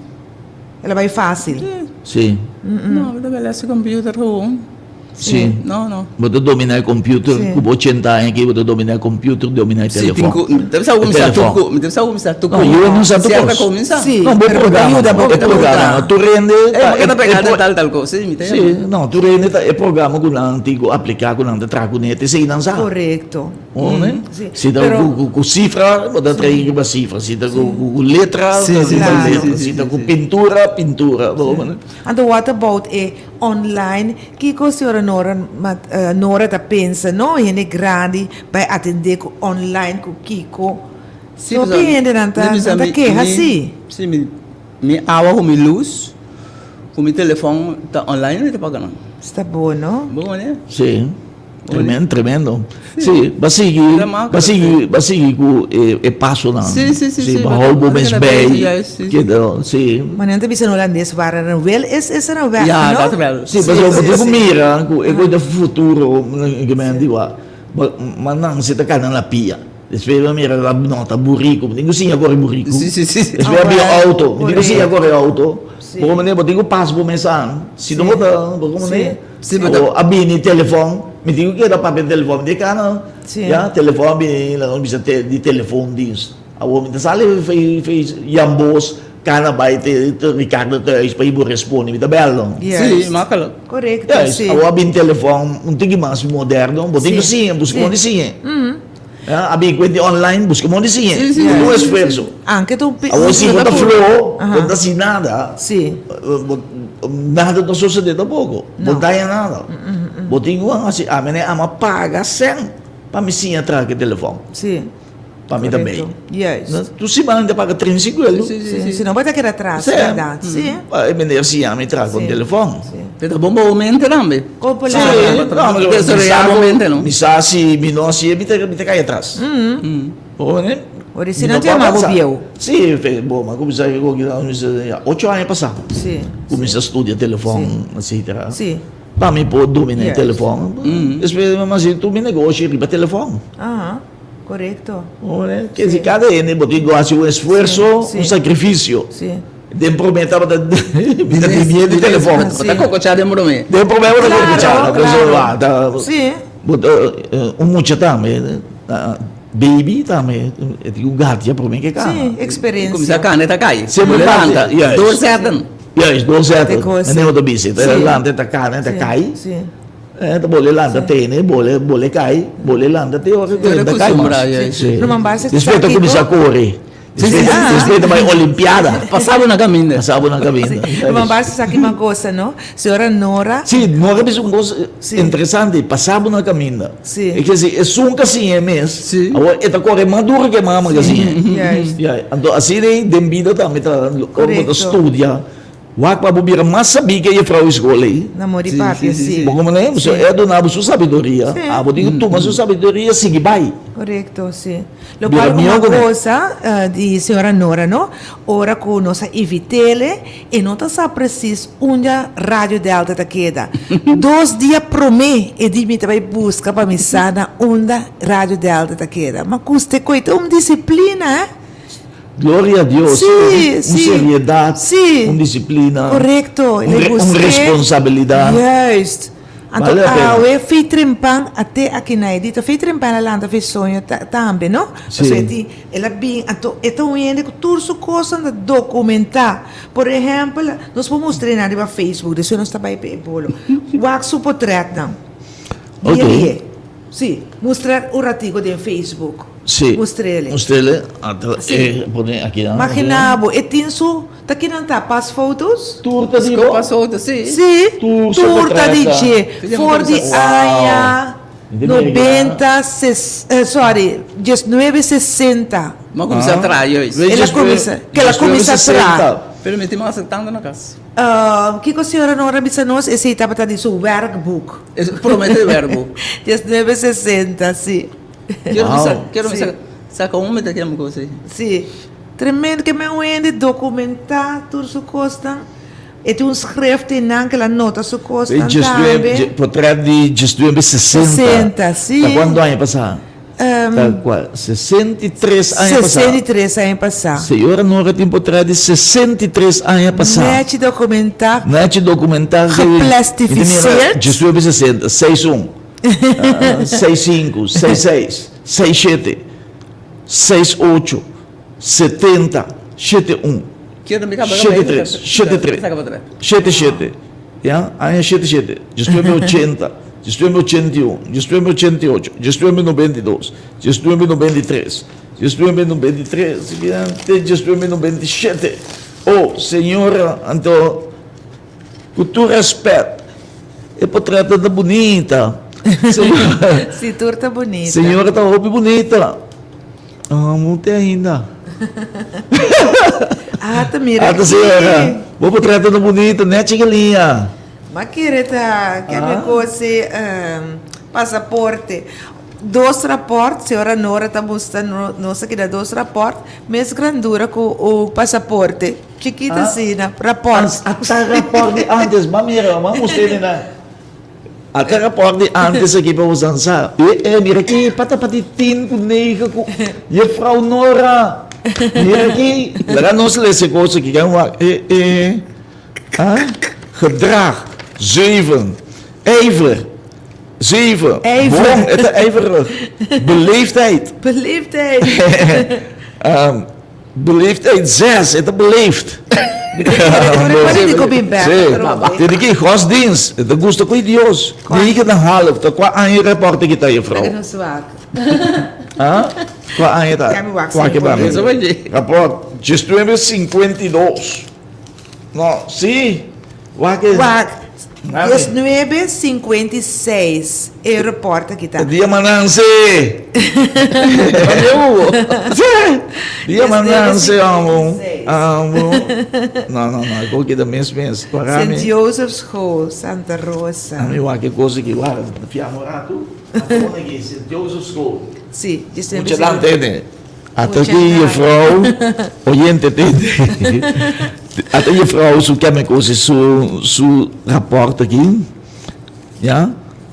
Ela vai fácil. Sim. não, da beleza computer com. Sim. Não. Você dominar o computer, Sim. com 80 anos aqui, você dominar o computer, dominar o Sim, telefone. deve ser começar Telefone. tudo, deve ser começar tudo. Não, eu não sei tudo. Certa começar. Sim. Não, bom Pero programa. ajuda, Bom bom programa. programa. Tu rende... Cada pegada tal coisa, sim, me tem. Sim, não, tu rende é programa que não antigo aplicar, que não te trago nete, sem não sabe. Correto. Né? Sim. Se dá Pero- com cifra, você trair uma cifra. Se dá com letra, Sim, sim, sim, letra. sim, Se dá sim, com sim. pintura. Bom, né? And what about online? Que a senhora Nora tá pensa, não? E é grande para atender com online com Kiko. Sim, So, pende nanta queja, assim. Sim, me água com minha luz, com meu telefone, tá online, não está pagando. Está bom, não? Bom, né? Sim. Tremendo. Sim, basigi com e passo na. Sim. Roubo Mas mes cada bem. vez, sim. Que dá, sim. Mas não te bisa holandês, waren wel, is er een weg, Ja, não? dat wel. Sim, mas eu digo mira, eu do futuro, que me digo, mas não se tá na pia. Depois eu mira lá nota burrico, digo sim agora burrico. Sim. Depois Ah, abri well, auto, digo sim correto. agora auto. Sim. Como né, digo passo por mensagem. Se não botar, como né? Sim, Ou abri telefone, me digo que era para telefone de cana. Sim. Já telefone, não bisa de telefone disso. A homem da sala fez jambos, cana vai ter Ricardo Teus para ir responder, me tá belo. Sim, makalo. Correto, Yes, sim. ao abin telefone, um tinggi mais moderno, botinho sim, busca onde sim. Abin quindi online, busca onde sim. Sim. Não é esforço. Anche tu... Ao sim, quando flow, Aham. quando assim nada, Sim. nada não sucede pouco. Não dá nada. Botinho assim, a mene ama paga sem para me sim atrás do telefone. Sim. Para mim também. Yes. Tu se manda paga 35 euros. Sim. Senão vai ter que ir atrás, Sim. verdade. Sim. Para me sim, a me traz com o telefone. Pero bom momento também. Como Sim, lá. não, Isso é momento, não? Mi sa si mi no si mi te cai atrás. Oh, né? Ora, se não tem amavo bio. Sì, boh, ma come sai che 8 anni passati. Sim. Comincia a studiare telefono, eccetera. Sim. Ma mi può dominare il Yes. telefono. Ma se tu mi negoci, riba telefono. Aham. Correto. Oh, né? Che si cade ne botigo quasi un sforzo, Sì. un sacrificio. Sim. Den prometava da via di telefono. Sì. Tá cocochado demorou me. Den problema da Claro, cominciare, claro. Sim. un muccia tame, baby tame, e dico gatti per me che Sim. cana. Experiência. Começar a caneta cai. Sempre levanta. parte, yes. 2 certo. Yes, do certo. Te cosi. Andiamo da visita, Sì. l'anda ta cana, ta Sim. cai. Sim. Bolle landa tene, bolle cai, bolle landa te ora Era da cai. costumbre, mas. yes. Sì. Non basta che Rispetto a sta come sa Kiko. corri. Sì, sì, Rispetto a Olimpiada. Passava na caminha. Passava una cabina. Não basta aqui uma coisa, não? Senhora Nora. Sì, non capisco una cosa Sì. interessante, passava una cammina. Sì. E che se su un casino mes, Sì. e ta corre madura che mamma casino. Yes. Ando assim den bida também tá Correcto. como studia. Wak pa bubira mas sabi que a frau escola aí. Namoro Sim, de papi, sim, sim. Bom como né? Você é donado sua sabedoria. Sim. Ah, vou digo tu, mas sua sabedoria sigue vai. Correto, sim. Lo Bira qual mio uma come? coisa di senhora Nora, no? Ora com nossa evitele e não tá só preciso onde rádio delta da queda. 2 dias pro mês e di mi vai busca para me sana onde rádio delta da queda. Mas custa coisa, disciplina, eh? Glória a Deus. Sim, Um sim. seriedade, Sim. disciplina. Correcto. Responsabilidade. Juist. Anto Vale a pena. awe fei trempan até aqui na edita fei trempan la landa fei sonho também, não? Sim. Assim, ela bem, anto então indo com tudo isso coisa de documentar. Por exemplo, nós vamos treinar no Facebook, isso não está bem para bolo. Wax o portrait não. Ok. Sim, mostrar o artigo do Facebook. Sì. Mostrele. Mostrele. Sì. Pone aqui. Imaginavo, e tinso, tá aqui não tá pas fotos? Turta di Desculpa, solta, sim. Sim, Turça turta de portreta. G. Fizemos For de coisas- Aya, De 90, sorry, 1960. Mas começar a trair isso. Ela começa- que ela começa a trazer. Permitir mais acertando na casa. Que a senhora não rabisa nós, esse estava tá de seu workbook. Promete o verbo. 1960, sim. Quero Uau. pensar, quero Sim. pensar. Saca um meter que é uma coisa. Sim. Tremendo que me wende documentar tudo su costa. E tu schrift in anche la nota su costa. Potrebbe gestire 60. 60, sì. Da quando anni passati? Da 63 anni passati. 63 anni passati. Senhora Nora tem potrebbe 63 anni passati. Neci documentar. Neci documentar Geplastificeerd. Gestire 60, 61, 65, 66, 67, 68, 70, 71. Que também acaba 73, 73, 77, ja? Anni 77, gestire 80, gestire 81, gestire 88, gestire 92, gestire 93, gestire 93, gestire 97. Oh, senhora, então, com todo respeito, é portreta da bonita. Senhora, Sì, torta bonita. senhora tá roupa bonita. Ah, muito ainda. Ah, tá mira Ah, aqui. senhora, vou portreta da bonita, né, chigalinha? Ma che reta, che me cose, passaporte. Dos rapporti, senhora Nora tá mostrando, nossa que dá dos rapporti, mais grandura com o passaporte. Chiquita assim, né? Rapporti. Até rapporte antes, mamira, vamos ter, né? Até rapporte antes aqui para usar, sabe? Mira aqui, patapatitin com nega, com... E a Frau Nora, mira aqui. Lá nós lê essa coisa aqui, gedrag, 7, ijver, 7, Ijver. Bom, het is ijverig, beleefdheid, Beleefdheid. beleefdheid 6, het is beleefd. Quando dico bem bem, Tem aqui, godsdienst, het gusta com Deus. Niet een half, dat qua aan je rapport que tá aí, Pega vrouw. no suaco. Qua aan je tá. Ja, me wacht, Qua que sim, Isso vai ver. Rapport, gestuemos 52. Não, sim. Qua que... Wag, 19,56 aeroporto aqui tá. Dia mananse. Dia mananse, amo. Amo. Não, eu vou aqui da mesma. St. Joseph's School, Santa Rosa. Amo, eu que coisa que lá, fiamo rato. Aqui, St. Joseph's School. Sim, Mucha dan 19,56. tene. Até Mucha que a dan. vrouw, oyente tene. Até que a vrouw, zo kan ik ook zo rapport aqui. Ja?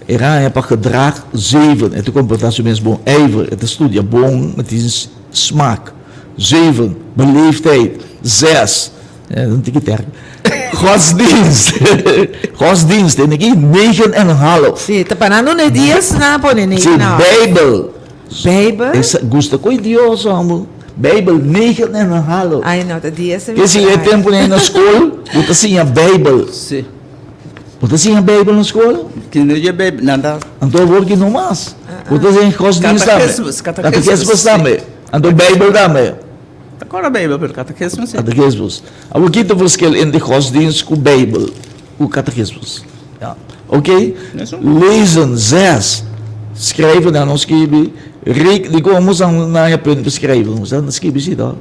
Era é para gedrag 7. En toen komt dat zo mensen bon ijver. Het is studie bon, het is smaak. 7. Beleefdheid. 6. Ja, dat is het Godsdienst. Godsdienst. En ik 9,5. Sim, tá parando no dias na bonini. Sim, Bijbel. Baby? Essa gusta com Deus, amo. Bijbel 9,5. Ai, não, tá dias. Que se é tempo na escola, você assim a Bijbel. Sim. Você assim a Bijbel na escola? Que não é bem, nada. Então vou que não mais. Você assim godsdienst Catequismus, também. Catequismus também. Então Bijbel também. Agora bem, pelo catequismo, sim. Catequismus. Agora que tu verschil in de godsdienst com Bijbel, com catequismus. Ja. Oké? Isso. Lezen 6. Schrijven dan ons kibi. Die komen dan naar je punt beschrijven. Dan schrijven ze dat.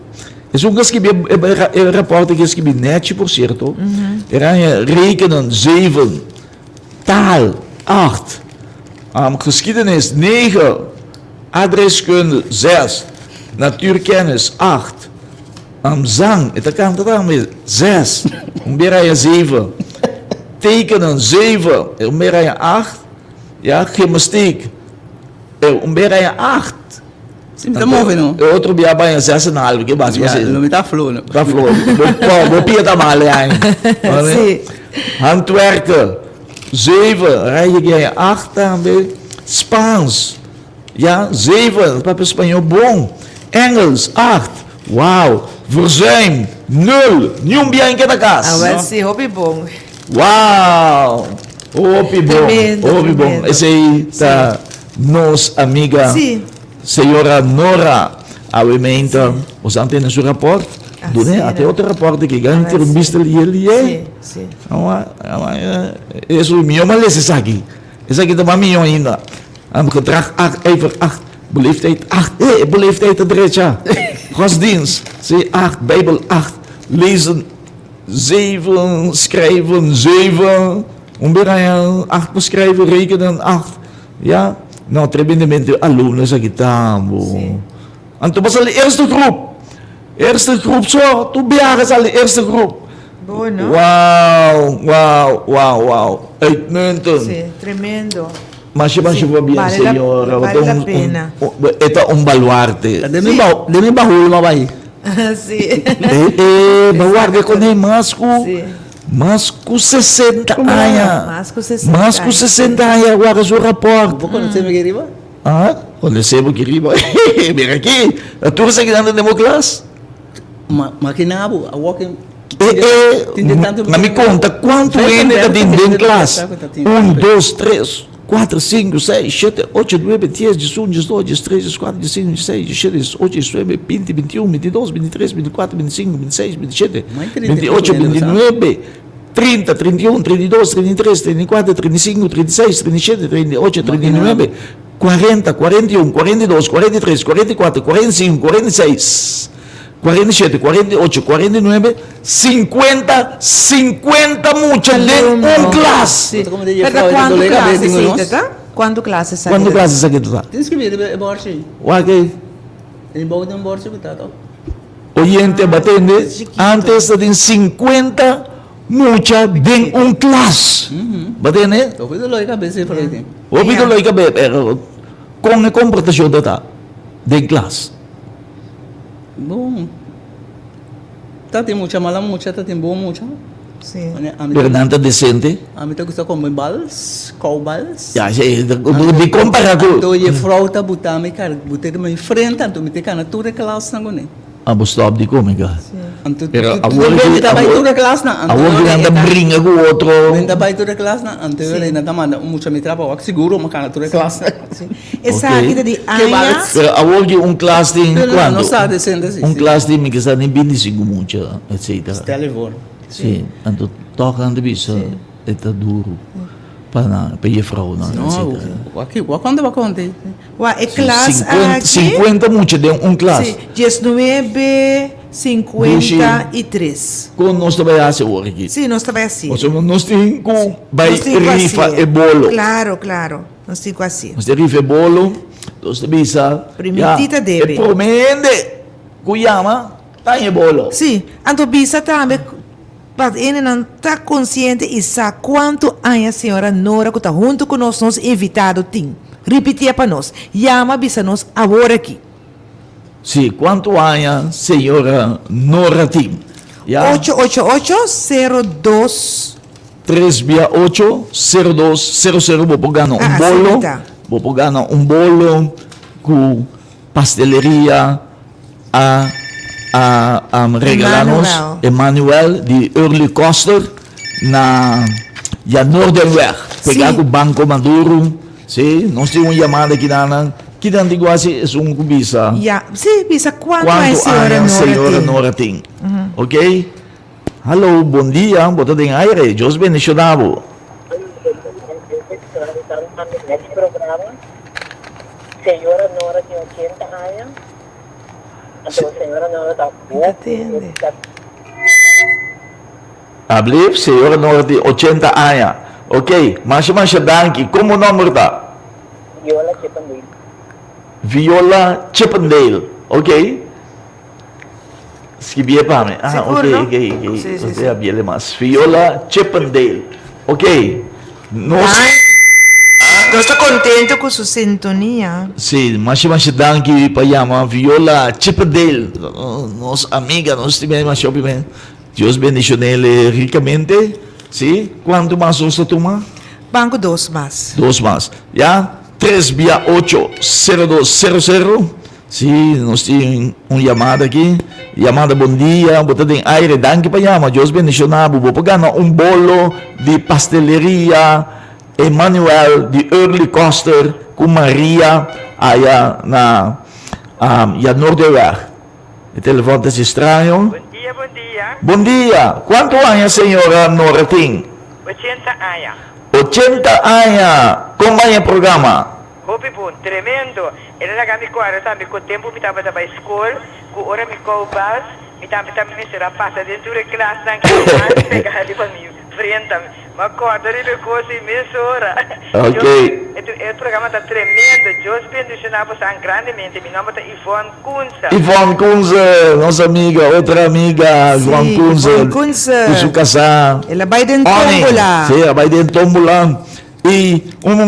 Dus ook als je rapport is je netje por cierto. Dan je rekenen 7, taal 8, geschiedenis 9, adreskunde 6, natuurkennis 8, zang, het kan dat aan 6, je 7, tekenen 7, je 8, ja, gymnastiek, je 8. Sim, tá movendo. Outro dia vai 6,5, que base você. Não me tá flor. Tá flor. Vou pia da malha aí. Sim. Handwerken 7, rijden 8 também. Spaans, ja, 7, papo espanhol bom. Engels 8, wauw. Verzuim 0, nenhum bem que da Ah, casa. vai ser hobby bom. Uau! Opi bom, Tremendo, opi bom. tremendo. Esse aí tá nossa amiga. Sim. Senhora Nora, aumenta os antenas do rapport. Ah, Doe sim, até né? outro rapport que ganha Ah, ter um sim. mister ele é. Sim, sim. Isso meu mas esse aqui. Esse aqui também meu ainda. Gedrag 8, ijver 8, beleefdheid 8. Beleefdheid de direita. Godsdienst, 8, Bijbel 8, lezen 7, schrijven 7. Beetje 8 beschrijven, rekenen 8. Ja? Nou, tremendamente alunos aqui estamos. Anto basta de eerste groep. Eerste groep zo, tu biara sa de eerste groep. Boa, no? Wow. Uitmuntend. Sí, tremendo. Mas va bien, Vale la- señora. vale la pena. Esta un baluarte. Demi bahul mabay. Sí. Baluarte con el masco. Sí. Masco 60 Como anos. Masco 60 Masco anos. 60 anos agora seu rapport. Buko na sa mga riba? Ah, olha sebo que riba. Mira aqui. A turma se quedando de classe. Makinabo, a walking. Na me conta quanto ele está dentro de classe. 1, 2, 3, 4, 5, 6, 7, 8, 9, 10, 11, 12, 13, 14, 15, 16, 17, 18, 19, 20, 21, 22, 23, 24, 25, 26, 27, 28, 29, 30, 31, 32, 33, 34, 35, 36, 37, 38, 39, 40, 41, 42, 43, 44, 45, 46. 47, 48, 49, 50 muchas de un classe. Sí. ¿Verdad? ¿Cuánto clase sa Quando classe sa kita ta? Tens que ver a borsi. Wake, Ele bawa ng borsi ko tato. oyente batende, chiquito. antes de 50 muchas de un classe. Batende? So pwede loy ka bese for itin. Opito lo ikabe, pero kung e comportasyon ta de classe. Bom. Tati mucha malam mucha tati bom mucha. Sí. Bernanta decente. Amita gusto ko may bals, cowbals. Ya, di compara ko. Do ye frauta butami kar buter may frente anto mite kana ture class na gone. Abo stop di komiga. Anto Pero awol kita bay ture class na anto. Awol ginanda bringa ko otro. Venta bay ture class na anto yun na tamanda mucha mitrapa wak siguro makana ture class na. Esa Okay. kita di Que Anya. vale- Pero awol di un class din Pero quando? no sa decente si. Un class din mi kisa ni 25 mucha, etc. Televor. Sì, tanto tocca anche bisa è duro. Per gli frau, no, No, etc. quando va conti? Wa e class 50, aqui. 50 mucha de un class. Sí, 19, 53. Con nostro baiasse ora aqui. Sí, no estaba así. O sea, nos tem com vai Nós temos rifa assim. e bolo. Claro. Nós temos assim. Nos tem rifa e bolo. Nos tem bisa. Primitita debe. E promende. Kuyama, tá e bolo. Sim, então bisa também, mas ele não está consciente e sabe quanto a senhora Nora que está junto conosco, nos invitado tem. Repetia para nós, chama bisa nós agora aqui. Sì, quanto ha signora Nora Tim? Ya? 888-02. 368-0200 Bopogano un Ah, bolo. senta. Bopogano un bolo con pasteleria a regalanos Emmanuel di Early Coster na ya Northernweg. Pegado Banco Maduro. Sì, non stiamo chiamando chi danno. Chi danno di quasi è un cubisa. Ja, sim, bisa quanto a Quanto senhora ha signora Nora tem. Nora Ting? Ok? Hello, buon dia. Bota in aire. Dios benediccionavo. Next programa, senhora Nora tem 80 anos. Então, senhora Nora está Entende. Hablip, signora Nora Ting, 80 anni. Ok? Masha danki. Como numero ta? Viola Chipandil. Viola Chippendale. Ok? Scrivi pa me. Ah, ok, Sicuro? ok. Sì, sì, Ok, sì. abbiele mas. Viola Chippendale. Ok? Nos... Nós estamos contentes com sua sintonia. Sì, Masha danki pa yama Viola Chippendale. Nos amiga, nos time mas shopping. Dios benedicione ricamente. Sì? Quanto mas usa tuma? Banco 2 mais. 2 más. ¿Ya? 368-0200. Sí, nos tienen una llamada aquí. Llamada, buen día. Botada en aire. Danke pa llama. Dios bendicionado. Pagano un bolo de pastelería Emmanuel de Early Coster con Maria allá na ya Noorderweg. El teléfono es extraño. Buen día, buen día. Buen día. ¿Cuánto años, señora Norating? 80 años. 80 años. ¿Cómo va el programa? Hopi bun, tremendo. Era la mi cuadra, también con tiempo mi tava da escola, con hora mi cobas, mi también me será pasa dentro de clase, dan que pegar ali para mim. frente. Ma acorda le cose in mezz'ora. Ok. Il programma sta tremendo. Io spendo grandemente. Mi nome è Yvonne Kunza. Yvonne Kunze, nostra amiga, outra amiga, Sì, Yvonne Kunze. Yvonne Kunze. Kusu casa. Ela vai dentro Oni. tombola. Sí, vai dentro tombola. E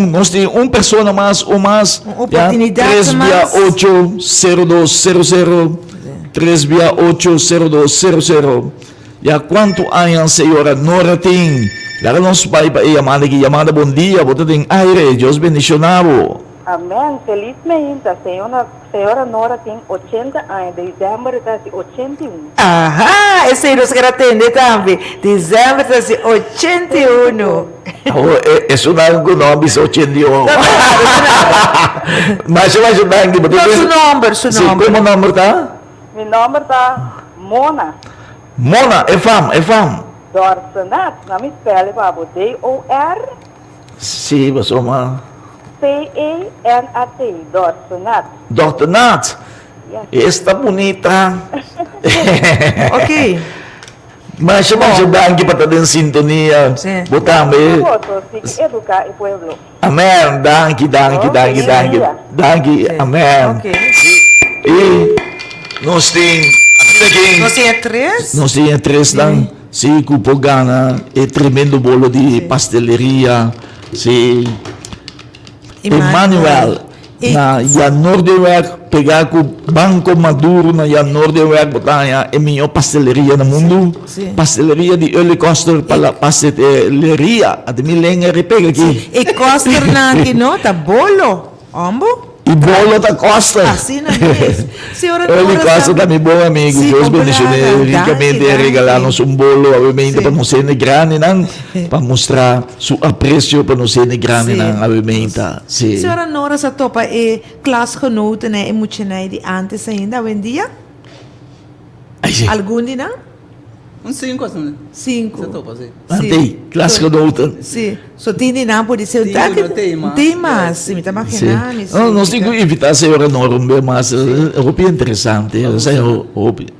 nós temos uma pessoa mais, ou mais. Uma oportunidade 3 via mais. 8 0200. 3 via 8 0200. Já quanto anos, senhora Nora tem? Lá nós vai para chamada bom dia, você tem aire, Deus bendicionado. Amém. Felizmente, a senhora Nora tem 80 anos. Dezembro está 81. Ahá, esse aí nós queremos atender também. Dezembro de 81. Oh, é só dar um nome, só 81. Mas vai ajudar aqui, Não, seu nome. Como o nome tá? Meu nome está Mona Mona, é fam. Dorsenat. Na minha spelling, babo. D-O-R-C-E-N-A-T. Sim, você é uma... Dorsenat. Dr. Nat, Yes. está bonita. Ok. Mas se vai ajudar aqui para estar em sintonia. Sim. Botamos. Voto, sí que educar el pueblo. Amém. Danke. Amém. Ok. E nós temos... Aqui Nós temos 3? nós temos 3 dan. Sim, Cupogana, é tremendo bolo de pasteleria. Sim. Emmanuel. Na Nordewerk, pegar com Banco Maduro na Nordewerk, botar é a melhor pasteleria no mundo. Sim. Pasteleria de early coster para pasteleria. Até me lenga repega aqui. E costa na aqui, não? Tá bolo? Ambo? E bolo da costa. Assim não mesmo. Senhora Early Nora, costa também bom amigo. Sim, Deus comprada. bendicione ricamente Danke. regalar-nos bolo, obviamente, Sim. para nos ser grande, não? Para mostrar seu apreço para nos ser grande, Sim. não? Obviamente. Sim. Senhora Nora sa topa e klasgenoten né, e moet je naar die antes ainda, bom dia? Ai, sim. Algum dia não? 5 assim. 5. Você topa, sim. Antei, clássico do outro. Sim. So tindi na pode ser Tindi, não tem mais. Tem mais, sim, tá Sim. maquinando. Oh, nós temos que evitar a senhora Norma, mas é interessante.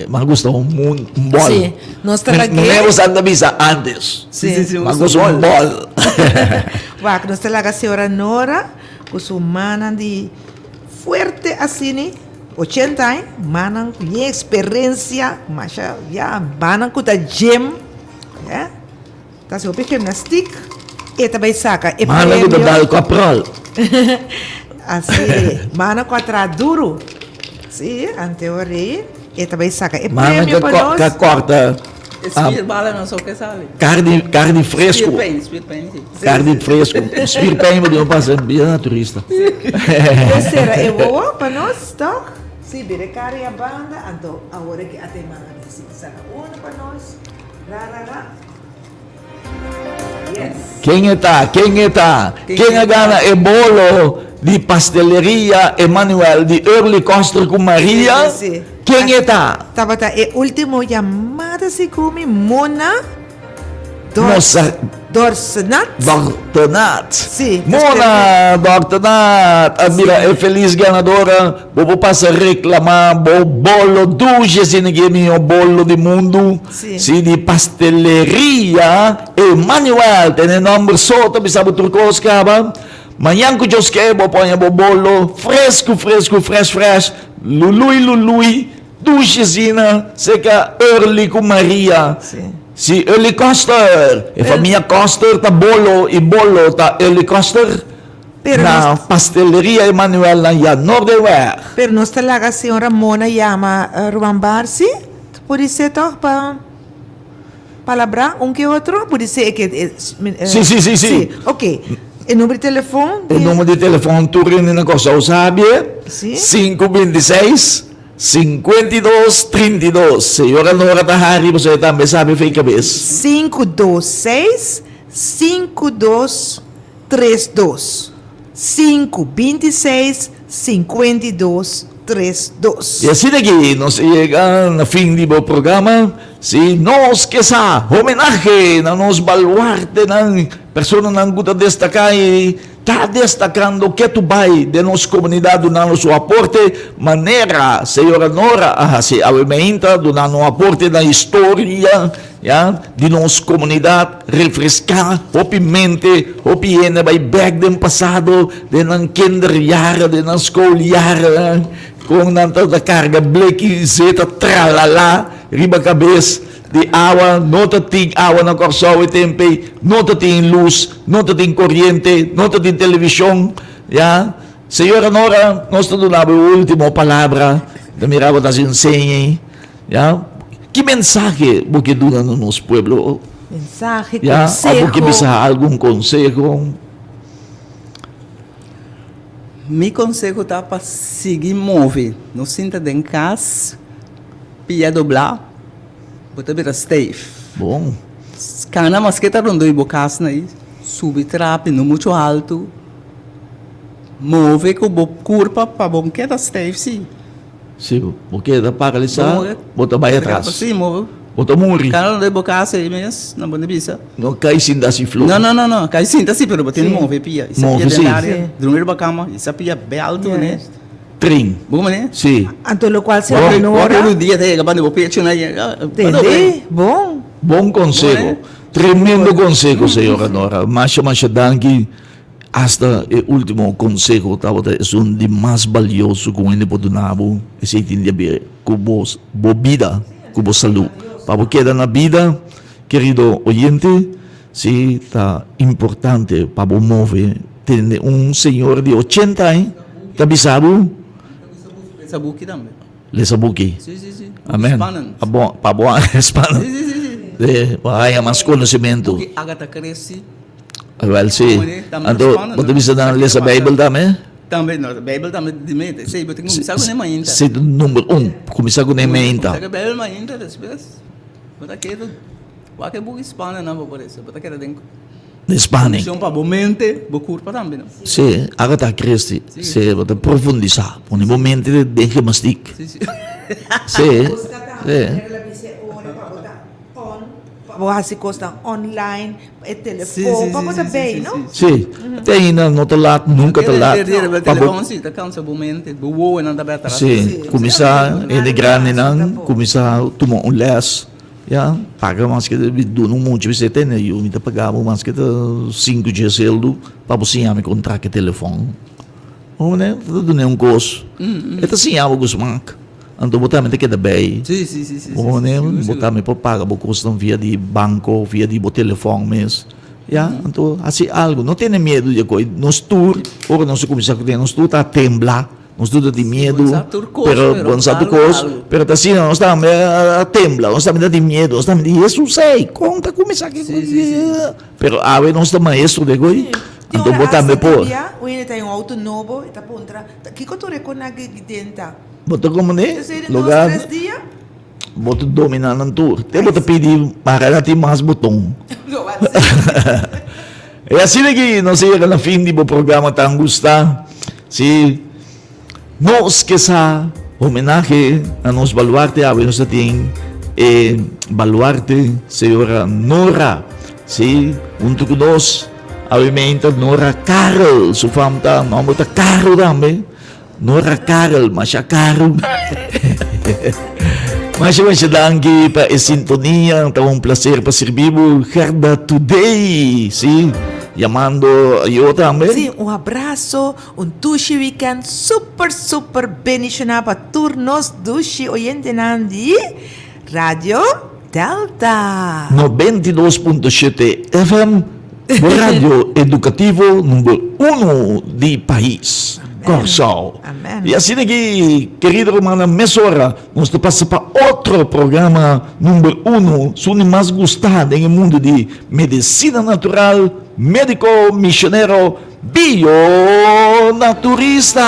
Mas gosta um bolo. Sim. Nós estamos Não é aqui. você anda visa antes. Sim. Mas gosta um bolo. Wak, nós estamos a senhora Nora, com sua mana de fuerte assim, né? 80 anos, manang com experiência, mas já manang com da gym, é? Tá se opi gymnastic, e também saca e Mana ko dadal ko aprol. assim, manang com atra duro, sim, anteori, e também saca e Mana prêmio para ka nós. corta Espírito bala não só que sabe. carne fresco. Spirit pain, sim. Carne fresco. Spir pain mo din passa bien turista. Terceira, é boa para nós, tá? Sim, bere a banda, então agora que até manga desse, saca uma para nós, rarara. Yes. Quem está? Quem a gana é bolo de pasteleria Emmanuel de Early Costa com Maria? Sim. Quem está? Tava tá, é último chamada se come Mona Nossa, Dorsenat. Dr. Nat. Sim. Mona, Dr. Nat. Mira, é feliz ganadora. Vou passar a reclamar o bolo do Jesinigemi, o bolo do mundo. Sim. Sim, de pasteleria Emmanuel. Tem nome só, também sabe turcos, caba. Manhã que eu escrevo, põe o bolo fresco, fresh. Lului, do Jesina, seca early com Maria. Sim. Si Early Coster, e família Coster ta bolo e bolo ta Early Coster Pero na pasteleria Emmanuel na Nordewer. Pero nós talaga a senhora Mona chama Ruambarsi, pode ser toch para palabra que outro, pode ser que Sim. Ok. E número de telefone? O número de telefone Turin na cosa, o sabe? Sim. 526 5232. Senhora Nora Tahari, você também sabe, fica cabeça. 526 5232 526 5232. E assim daqui, nós chegamos no fim do programa. Se nós queremos homenagem na nos baluarte ng persona ng guta destacar está destacando que tu vai de nossa comunidade dando seu aporte, maneira, senhora Nora, se aumenta, dando um aporte na história, de nossa comunidade, refrescar, mente, ene vai back do passado, de nan kinderjaren, de nan schooljaren, com nanta da carga, bleki, zeta, tralala, riba cabeça, de awa, nota ting awa na Corsoao e Tempe, nota ting luz, nota ting corriente, nota ting televisão, Senhora Nora, nós estamos dando a última palavra, da mirava das ensenhas, Que mensagem você dá no nosso pueblo? Mensaje, Algo que consejo. bisa algum conselho? Mi conselho tá para seguir mover. Não sinta em casa, pia doblar, botar bem safe. Bom, Cana masqueta rondou e bocas aí, sube trap, não muito alto. Move com o curva para bom que tá safe, sim. sim, porque da paralisar, Bom, bota vai atrás, Sim, move. bota morrer, Cana rondou e bocas aí mesmo, na boa bisa. não cai sem dar se flor. Não. Cai sim, tá sim, pero botar move pia. Isso Move, pia sim. da área, dormir ba cama, isso pia bem alto, né? Trem, Bom, né? sim, Anto lo qual se Qualquer Nora. dia tem que o pecho na Entende? Bom. bom conselho, tremendo conselho, senhora Nora, mas danke, hasta o último conselho, é um de mais valioso que ele pode dar, esse tem de ver com a vida, com a saúde, para quedar na vida, querido oyente, se está importante para mover, ter senhor de 80 anos, está bisado, Essa buki também. lesabuki. Sim. Amém. Hispanan. Para bom, hispano. Sim. Há mais conhecimento. Porque agata cresce Well, sim. Então, você bisa na ler a Bíblia também? também, não, Bíblia também de mente. Sei, eu tenho que começar com nem ainda. Se número 1, começar com nem Começar ainda. com Bíblia ainda, depois. Bota aqui, qualquer buki hispana não vou isso. Bota aqui dentro. Na Espanha. Missão para boa mente, boa curva também, não. Sim, agora Cristi. Sim, você profundizar. Por um momento, deixa mastic. Sim. Sim, sim. Para se costa online, e Sim, telefone, para botar bem, não? Sim. Tem não te lado, nunca te lado. O telefone, sim, tá cansa boa mente, boa não tá bem atrás. Sim, começar, ele grande não, começar a tomar les. Paga mais que do não monte você tem, eu me pagava mais que 5 dias celdo para você me contratar que telefone. Ou né, tudo nem gosto. É assim algo que marca. Então botar me que da bem. Sim. Ou né, botar me para pagar o custo via de banco, via de telefone mesmo. Então assim algo, não tenha medo de coisa. Nós tour, ou nós começar com nós tour tá temblar. Nós tudo de medo, pero sabe coisa, pero assim nós estamos a temblar, nós estamos de medo, nós estamos de isso sei, conta começar que pero a ver nós estamos maestro de coisa, então botamos por, O ele tem auto novo, está contra. Que que tu reconhece que dentro? bota como né, Você lugar, 3 dias? bota dominar no tour, te bota pedir para ter mais botão. É assim que nós chegamos no fim do programa tão gostado, se nós que sa homenagem a nos baluarte, a nós tem baluarte, senhora Nora, sim, junto com nós, obviamente Nora Carol, sua família, nome está Carol também, Nora Carol, mas a Carol. Mas danke para a sintonia, então um prazer para servir o Herda Today, sim. Llamando eu também. Sim, abraço, tushi weekend super bendicionado para turnos dushi oyente nandi Radio Delta. 92.7 FM, rádio educativo número 1 do país. Corso. Amém. E assim que, querido irmão, mesora, nós passamos para outro programa número 1, sobre mais gostado no mundo de medicina natural, médico missionário, bionaturista.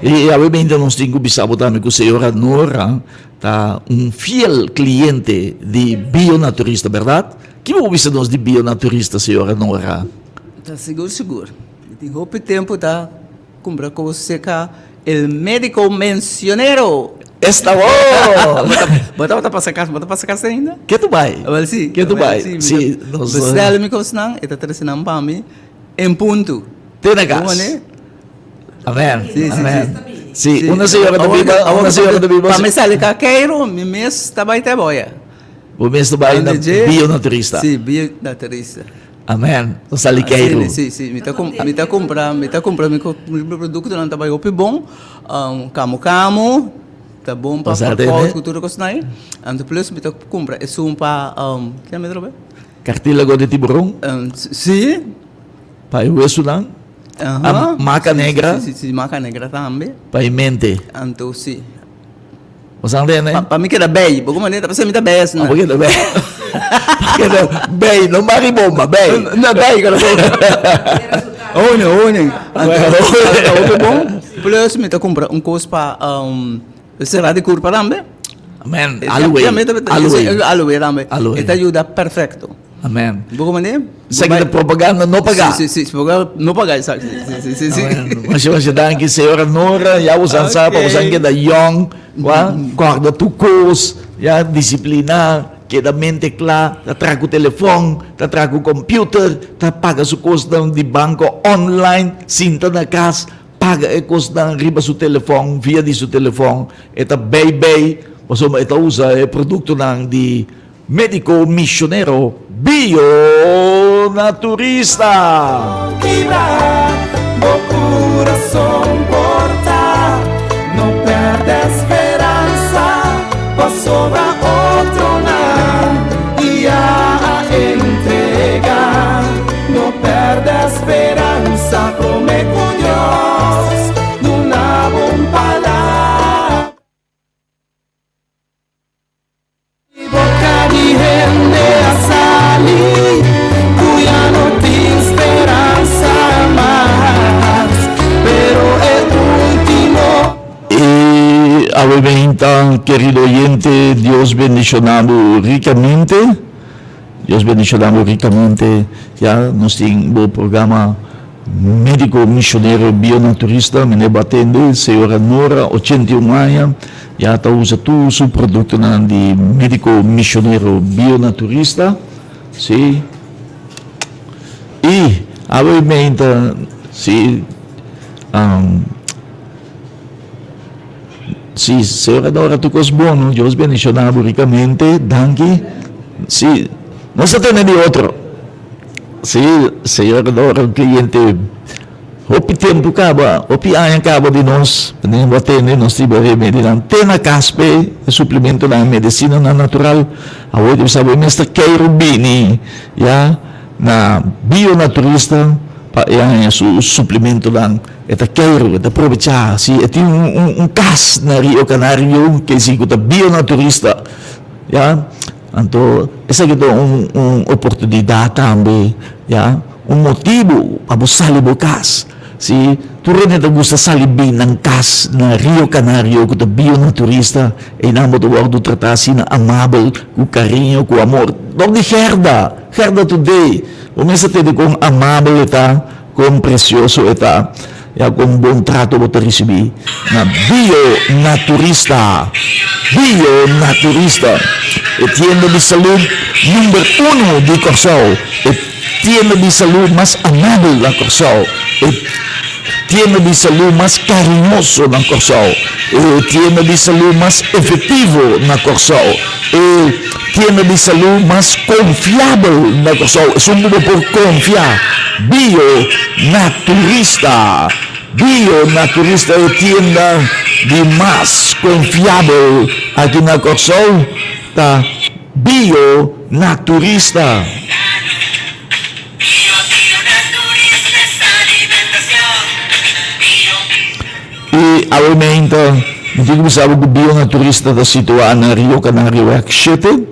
E obviamente nós temos que pensar também que a senhora Nora está fiel cliente de bionaturista, verdade? Que mo bisa nós de bionaturista, senhora Nora? Tá seguro. Tem roupa tempo tá comprar com você cá el médico mencionero. Esta oh! Bota para sacar ainda. Que tu vai? Well, sim. Que tu vai? Sim, nós Bestel-me com senang, eta trazendo para mim em ponto. Tenagas. Como, né? Amen. Sim, sim, Amen. sim. Sim, uma senhora da Bíblia, uma senhora da Bíblia. Para me sair cá, quero, me mês tá vai ter boia. O mês do bairro na bionaturista. Sim, bionaturista. Amen. O saliqueiro. Sim. Me tá comprar meu produto não tá bem bom. Camo. Tá bom para a cultura cosnai. Anto plus me tá comprar é um para que é metro bem? Cartílago de tiburão. Sim. Para o isso não. A maca negra. Sim, maca negra também. Para a mente. Anto sim. Você não tem, né? Para mim que era bem, porque maneira para você me tá bem, né? Porque não bem. Bem, não maribomba, bem. Não bem, cara. Olha. Anto bom. Plus me tá comprar coisa para será de cor para também. Amen. Aloe também. Esta ajuda perfeito. Amen. Porque maneira Segue a propaganda, não pagar. Sim, não pagar, sabe? Sim. Mas você dá que senhora Nora, já usan sa pa usan que da young, guarda tu course, já disciplina, que da mente clara, ta traga o telefone, ta traga o computer, ta paga su custo de banco online, sinta na casa, paga e custo riba su telefone, via di su telefone, eta bay, insomma, eta usa e produto nang di medico missionero bionaturista. Vibrar, o coração porta, não perde a esperança, passou a outro lado e a entregar, não perde a esperança, come com Deus, numa boa palavra. Boca de rende a salir, cuya no tem esperança mais, pero el último. Obviamente, querido oyente, Dios bendicionamos ricamente. Dios bendicionamos ricamente. Ya nos tiene el programa médico misionero bionaturista, me batendo, senhora Nora, 81 anos, já está usando todo su producto de médico misionero bionaturista, sim. E, obviamente, sim, sim, senhora Nora, tu cos bom, Deus bendicionado ricamente, danke, sim, não se tem de outro. Sim, senhora Nora, o cliente, opi tempo acaba, opi ano acaba de nós, nem batendo, nós tivemos remédio, tem na caspe, suplemento na medicina na natural, a hoje sabe, mestre Keiro Bini, já, na bionaturista, ya su suplemento lang eta Keiro, eta aprovechar, si eti cas na Rio Canario, que si kuta bionaturista, ya, anto, esa gitu oportunidade também, ya, motivo para sali bukas. Si tu rin na gusto salibin ng kas na Rio Canario kuta bionaturista, e namo to do tratasi na amable, ku carinho, ku amor. Dog di Herda today, umesa te kung amable ita, kung precioso ita, ya kung buong trato mo ta recebi na bionaturista. Etiendo de salud number 1 di Corsao. Etiendo de salud más amable na Corsao. Etiendo de salud más cariñoso na Corsao. Etiendo de salud más efectivo na Corsao. Tienda de salud más confiable na Corsao. Es un grupo por confiar. Bionaturista es tienda de más confiable aquí na Corsao. Ta bionaturista. E obviamente, hindi ko sabi ko bionaturista da situado na Rio Canario Act 7,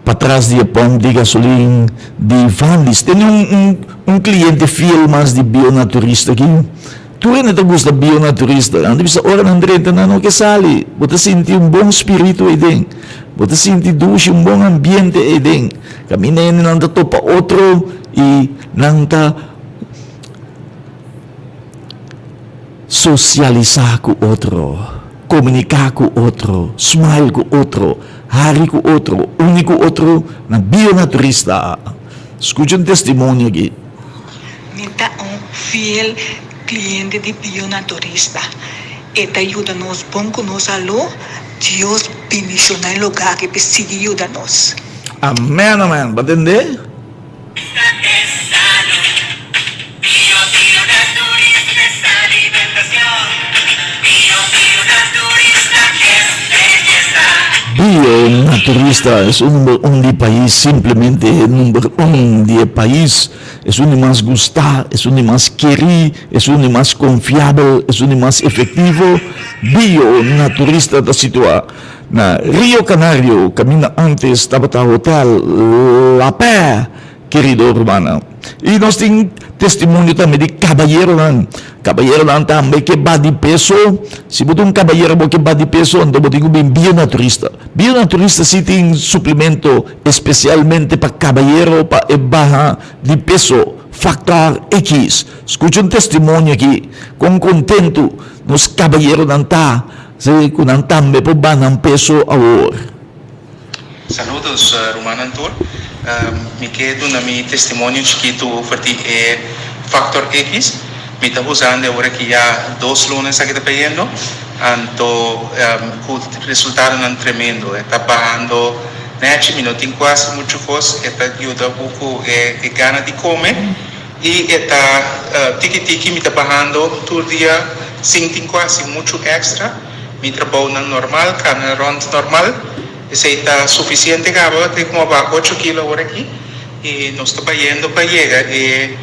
patras di pom di gasoline di Vandis. Tem cliente fiel mas di bionaturista aqui. Tu rin na gusto bionaturista. Andi bisa orang ng 30 na no kesali. Buta sinti bom espiritu din. Bota sentidusi un buon ambiente eden. Kami na yun nang tato pa otro i nang ta socializar com outro, comunicar com outro, smile com outro, hari com outro, único outro na bionaturista. Escute um testemunho aqui. Minta fiel cliente de bionaturista. Esta ayuda-nos bom conosco, Deus beniciona o lugar que precisa ayuda-nos. Amém, amém. Va a entender? Bionaturista es un de país simplemente número un de país, es un de más gustar, es un de más querer, es un de más confiable, es un de más efectivo. Bionaturista da situa na Rio Canario, camina antes estaba a hotel La Paz, querido hermano. Y nos tiene testimonio también de caballero lang também que va de peso. Se botar um caballero que va de peso, então botar um bionaturista. Bionaturista sim tem suplemento especialmente para caballero, para baja de peso, factor X. Escute um testemunho aqui, com contento nos caballeros não tá, se com não também por banhar peso agora. Saludos, Romano Antor. Me quedo na minha testemunho chiquito porque é Factor X. Me está usando agora que há 2 lunes aqui trabalhando. Então, o resultado é tremendo. Está pagando 10 minutos, quase muito coisa. Está ajuda um pouco a gana de comer. E está tiki-tiki, me está pagando todo dia, sem quase muito extra. Me trabalho normal, carne ronda normal. Isso está suficiente, acaba de como 8 quilos agora aqui. E nós estamos indo para chegar ao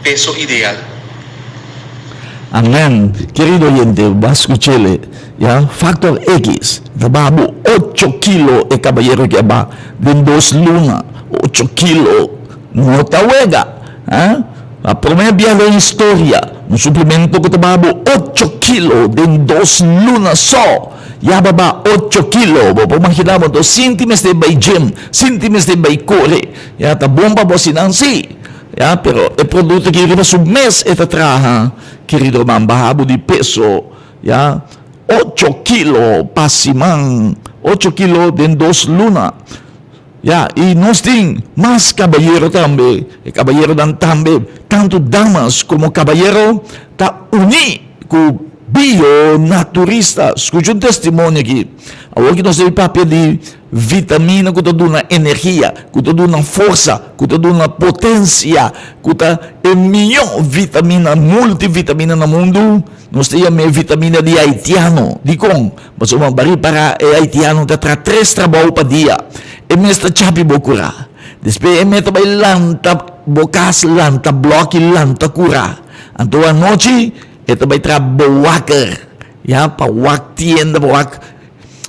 peso ideal. Amén. Querido oyente, vas a escucharle, ¿ya? Factor X, trabajo 8 kilos el caballero que va de 2 lunas, 8 kilos, no te huega, ¿eh? La primera vez en la historia, un suplemento que trabajo 8 kilos de 2 lunas solo. Ya baba 8 kilos, vos imaginamos, 2 céntimos de bay gym, céntimos de bay corre, ya ta bomba bocinan sí, ya, pero el producto que lleva su mes esta traja, querido man, bajabo de peso, ya, 8 kilos, pasimán, 8 kilos de 2 lunas, ya, y nos tienen más caballero también, el caballero dan también, tanto damas como caballero, ta unido con bionaturista. Escute um testemunho aqui. Agora que nós temos papel de vitamina que está dando energia, que está dando força, que está dando potência, que está a melhor vitamina, multivitamina no mundo. Nós temos a vitamina de haitiano, de com. Mas uma barriga para haitiano está 3 trabalhos para dia. E mestre chapi bocura. Depois meta vai lanta, bocas lanta, bloque lanta cura. Então a noite ito may trabawaker, ya, pawak tienda, pawak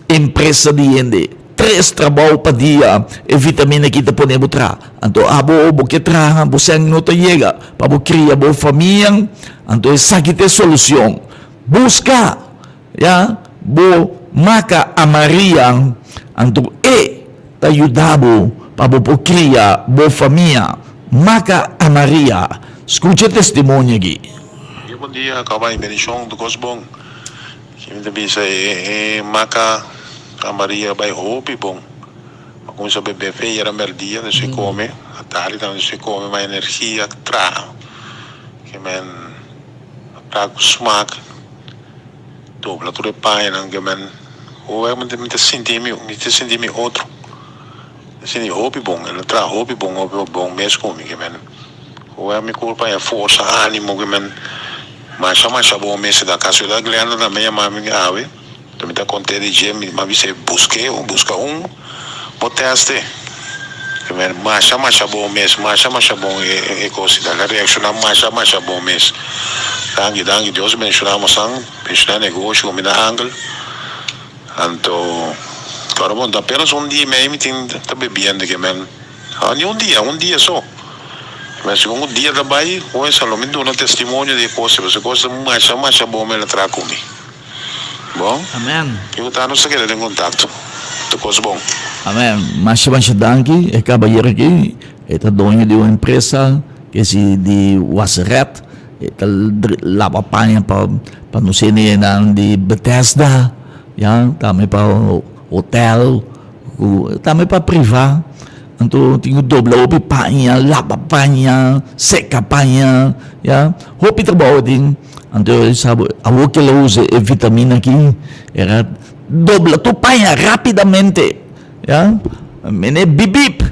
empresa diende. 3 trabaho pa dia, e vitamina kita po nebo tra. Anto abo que traha, bo sang nota llega, pa bo cria bo famiyang, anto sakite solusyon. Busca, ya, bo maka amariyang, anto tayudabo, pa bo cria bo famia, maka amaria. Escuche testimonio aqui. Bom dia, Kawai Benishong do Cosbon. Kimi também sai maca a Maria vai roupa bom. Alguns sabe bebê era merdia, não se come, a tarde não se come, mais energia tra. Que men tra smaak. Dobla tudo pai não que men. O é muito senti me outro. Senti roupa bom, ela tra roupa bom mesmo come que men. O é me culpa é força, ânimo que men. Mas bom mês da casa da Glenda na minha mãe ave também tá contente de gem mas você busca teste que mas bom mês bom é considera reação mas bom mês dangue Deus mencionamos pensar negócio como na angle então claro bom apenas dia mesmo tem tá bebendo que men um dia só. Mas um dia trabalho, hoje só me dou um testemunho de coisa, você gosta mais bom ela traga comigo. Bom? Amém. Eu tá no segredo em contato. do Cosbon. Amém. Mas danke, é cabalheiro aqui, é dono de uma empresa que se de Waseret, é lava panha para não ser nem de Bethesda, já, também para hotel, também para privar. Então, tinha dobla opi panha, lava panha, seca panha, já. Hopi trabalho din. Então, sabe, a o que ele usa é vitamina aqui, era dobla tu panha rapidamente, já. Mene bibip,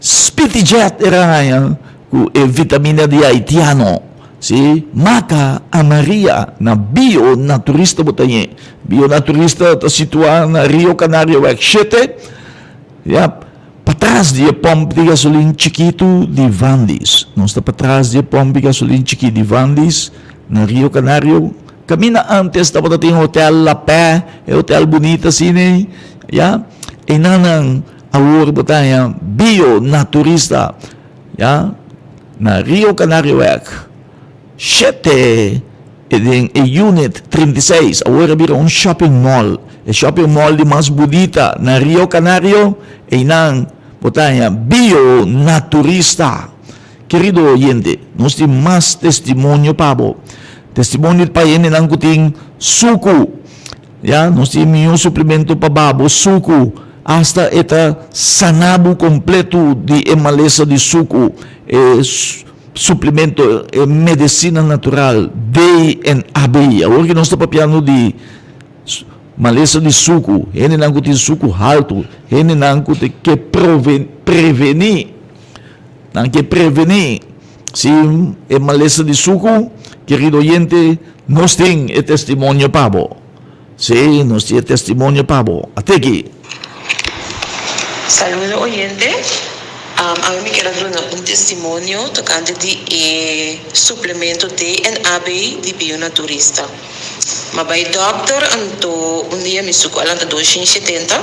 spitijet era ya, ku é vitamina de haitiano. Si Maca Amaria na bio-naturista botanye. Bio-naturista está situado na Rio Canario X7. Ya, para trás de pompa de gasolina chiquito de Vandis. Não está para trás de pompa de gasolina chiquito de Vandis na Rio Canario. Camina antes da bota tem hotel La Pé, é hotel bonito assim, ya. E nanang awor botanya bio-naturista, ya, na Rio Canario X. 7 em Unit 36, agora vira um shopping mall. É shopping mall de mais bonita na Rio Canario e não, botanya, bio-naturista. Querido oyente, nós temos mais testemunho para testemunho para ele não kuting suku. Ya, nós temos um suplemento para babo, suku. Hasta eta sanabo completo de emaleza de suku. Suplemento medicina natural DNAB. Agora que nós estamos falando de maleza de suco, ele não tem suco alto, ele não tem que prevenir, não que prevenir. Se é maleza de suco, querido oyente, nós temos testemunho para você. Sim, nós temos testemunho para você. Até aqui. Saludo oyente. A mí me quiero dar un testimonio tocante de suplemento DNAB de bio-naturista. Mas o doctor, um dia me suco alanta 270,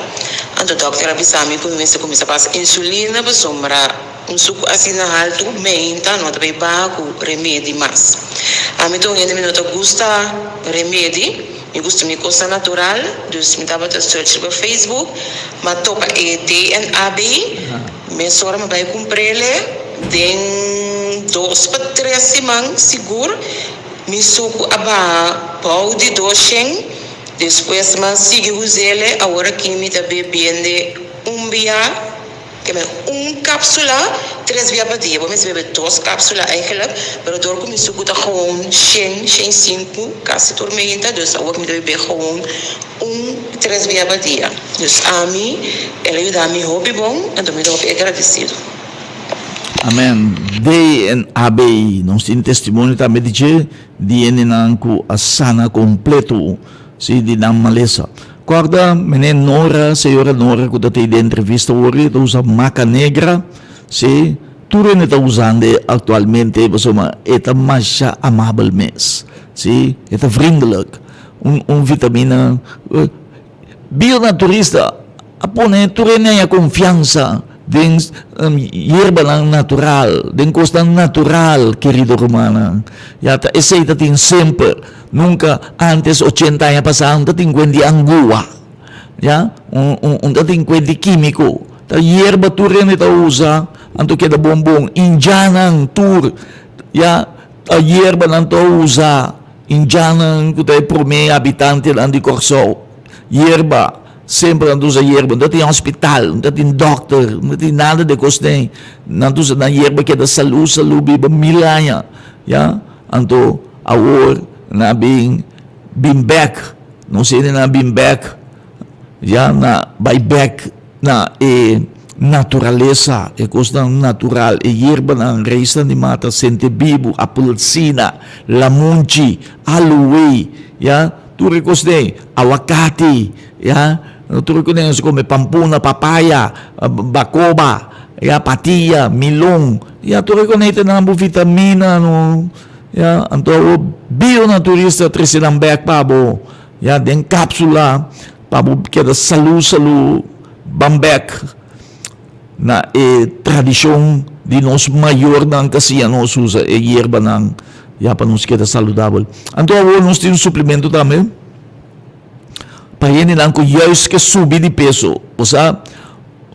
o doctor avisou-me que eu começa a passar insulina para sombra um suco assim na alto, menta, não também bago remédio mais. A mim então ainda me nota gusta remédio, me gusta me coisa natural, dus me tava search no Facebook, mas topa DNAB. Minha senhora me vai comprar ele, tem 2 para 3 semanas, seguro. Me suco a pau de 200, depois me sigue usar ele, agora que me está bebendo dia, que é cápsula, 3 dias por dia. Vamos beber 2 cápsulas eigenlijk, mas agora que me suco está com 5, quase tormenta, dus agora me beber com 3 dias por dia. Dus a mim, ele ajuda a mim hobby bom, então me dou agradecido. Amém. DNAB, nós temos testemunho também de que DNA a sana completo, se de não maleza. Corda, menina Nora, senhora Nora, que tem de entrevista hoje, usa maca negra, se tudo ele está usando atualmente, você é mais amável mesmo, se é vriendelijk, vitamina bio-naturista, apone tudo ele a confiança. Den hierba natural, den costa natural, querido romana. Ya ta aceita tin sempre, nunca antes 80 anos passados, tin quindi angua. Ya, tin quindi químico. Ta hierba tu rene ta usa, anto queda bombom, indianan tur, ya, ta hierba nan ta usa, indianan kutay prome habitante lan di Corso. Hierba sempre não usa hierba, não tem hospital, não tem doctor, não tem nada de costa, não usa na hierba que é da saúde, biba milanya, ya, anto awor na bing back, não sei na back, ya na back na natureza, é coisa natural, é hierba na resta de mata, sente bibo, apelsina, lamunchi, aloe, ya, tu recostei, awakati, ya. Tu reconhece como pampuna, papaya, bacoba, ya, patia, milong. Ya, tu reconhece na vitamina, no. Ya, então, bio-naturista, tresilang back pabo. Ya, den cápsula, pabo, que da salu, bambek, na tradisyon de nos maior ng kasiya nos usa, hierba ng, ya, pa nos que da saludável. Então, nós temos suplemento também. pahiene lang ko juist que subir de peso. O sea,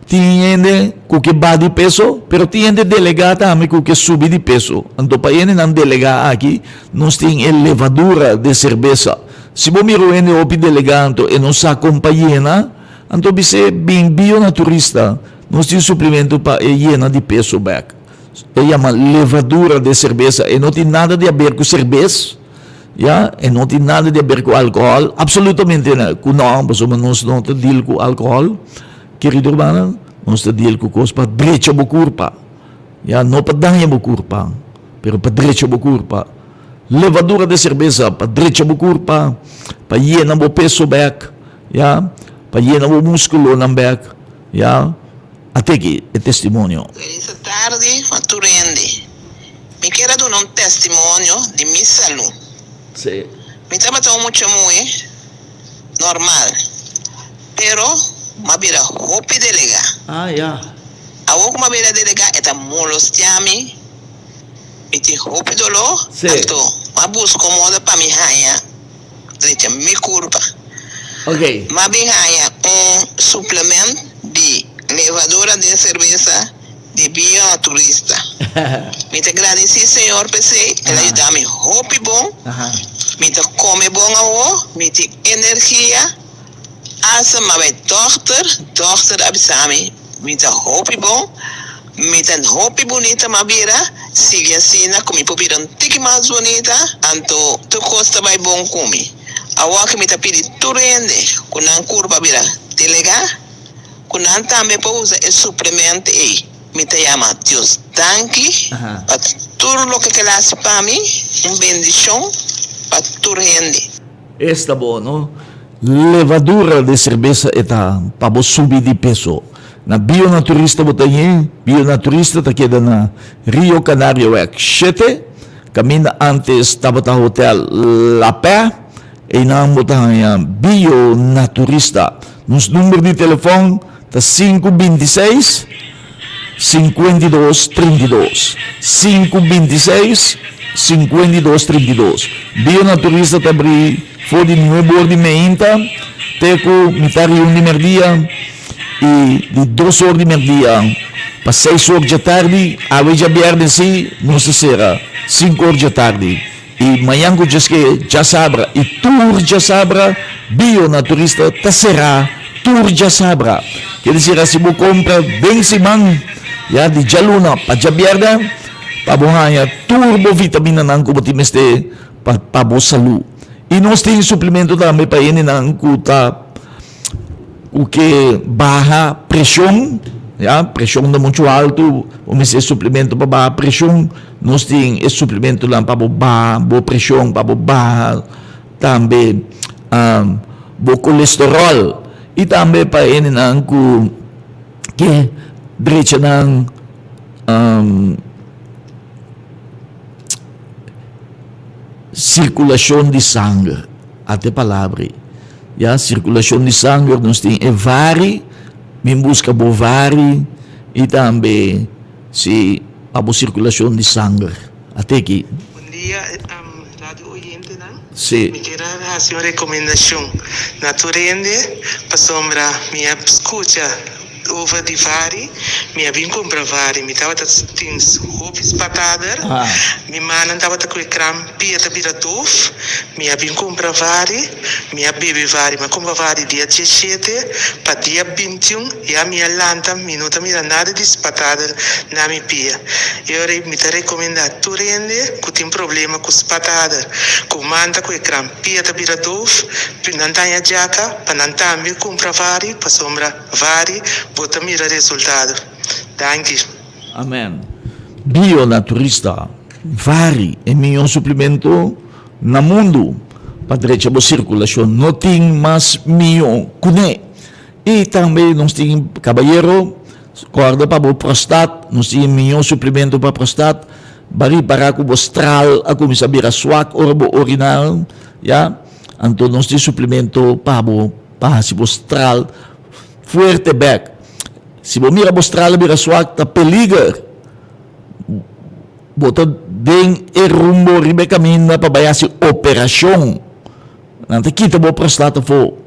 tiene que body peso, pero tiene delegada a mí que subir de peso. Anto pahiene lang delegada aqui, nós tem levadura de cerveza. Se você miro ene opi delegado e não sa companhia, anto bise bem bionaturista, nós tem suplemento para hiena de peso back. Chama levadura de cerveza e não tem nada de a ver com cerveja, ja? E não tem nada de a ver com álcool, absolutamente não. Não, mas nós não te deal com álcool, querido irmão, nós te deal com coisa para direita do corpo, ja? Não para danha do corpo, pero para direita do corpo. Levadura de cerveza para direita do corpo, para hiena do peso back, ja? Para hiena do músculo ng back, ja? Até aqui é testemunho. Essa tarde, Maturende, me quero dar um testemunho de minha saúde. Sim. Me estava tão muito normal, pero uma vira roupa delega. Ah, ja. A outra uma vira delega é molestiame, me te roupa dolor, Sim. então, uma busca moda para me raia, deixa me curva. Ok. Mas me raia suplemento de levadura de cerveja de bionaturista. Me te agradeci, Senhor, pensei, ela ajuda-me roupa bom, me te come bom me te energia, asa ma vai doctor avisame, me te roupa bom, me te roupa bonita ma vira, siga assim, como me vira um tique mais bonita, anto tu costa vai bom comi. Awa que me te pedi tu rende, com a curva vira, delega, kunan também para usar esse suplemento aí. Me te chama Deus Danke para tudo o que ela faz para mim, bendição para tudo rende. Está bom, não? Levadura de cerveja está para subir de peso. Na bionaturista botanha, bionaturista está queda na Rio Canario X 7, caminha antes estava no hotel La Pé, e na botanha bionaturista. Nos número de telefone tá 526 5232 526 5232. Bionaturista tá abri for de nuevo de meinta, teco mitari de merdia e de 2 horas de merdia para 6 horas da tarde, a já viernes si, não se será 5 horas da tarde. E manhã que já sabra, e tour já sabra, bionaturista tá será tour já sabra. Quer dizer, se você compra bem simang, ya di jaluna pa jabierda, pa buhaya turbo vitamina nang kubutimeste pa bosalu. E nós temos suplemento também para ele nang kuta o que barra pressão, ya pressão não muito alto, o esse suplemento para barra pressão, nós temos esse suplemento lá para boa pressão, para barra também bo colesterol. E também para ele nang que direito ng circulação de sangue, até palavra, já circulação de sangue nós tem vari, me busca bovari e também se a circulação de sangue, até aqui. Bom dia, rádio oyente, não? Sim. Me quero dar uma recomendação. Naturende, para sombra minha escuta. Over die vari, minha vim comprar vari, me tava tins roupas patadas, minha mana tava com crampia da bira dof, minha vim comprar vari, minha bebê vari, mas compra vari dia 17 para dia 21 e a minha lanta minuta mira nada de patada na minha pia. Eu me te recomendar tu rende que tem problema com as patadas, com manta com crampia da bira dof, não tenha jaca, para não também comprar vari, para sombra vari. Bota mira resultado. Danke. Amém. Bionaturista, vari é melhor suplemento no mundo para direita a circulação. Não tem mais melhor cune. E também nós temos cabalheiro, corda para o prostat, nós temos melhor suplemento para prostat, bari para o bostral, a como saber a suac, orbo orinal, já. Então nós temos suplemento para o bostral, fuerte back. Se você mira bostral, mira suac, tá peliga. Bota den rumbo ribe caminho para bayar operação. Nanti kita bo prostata fo.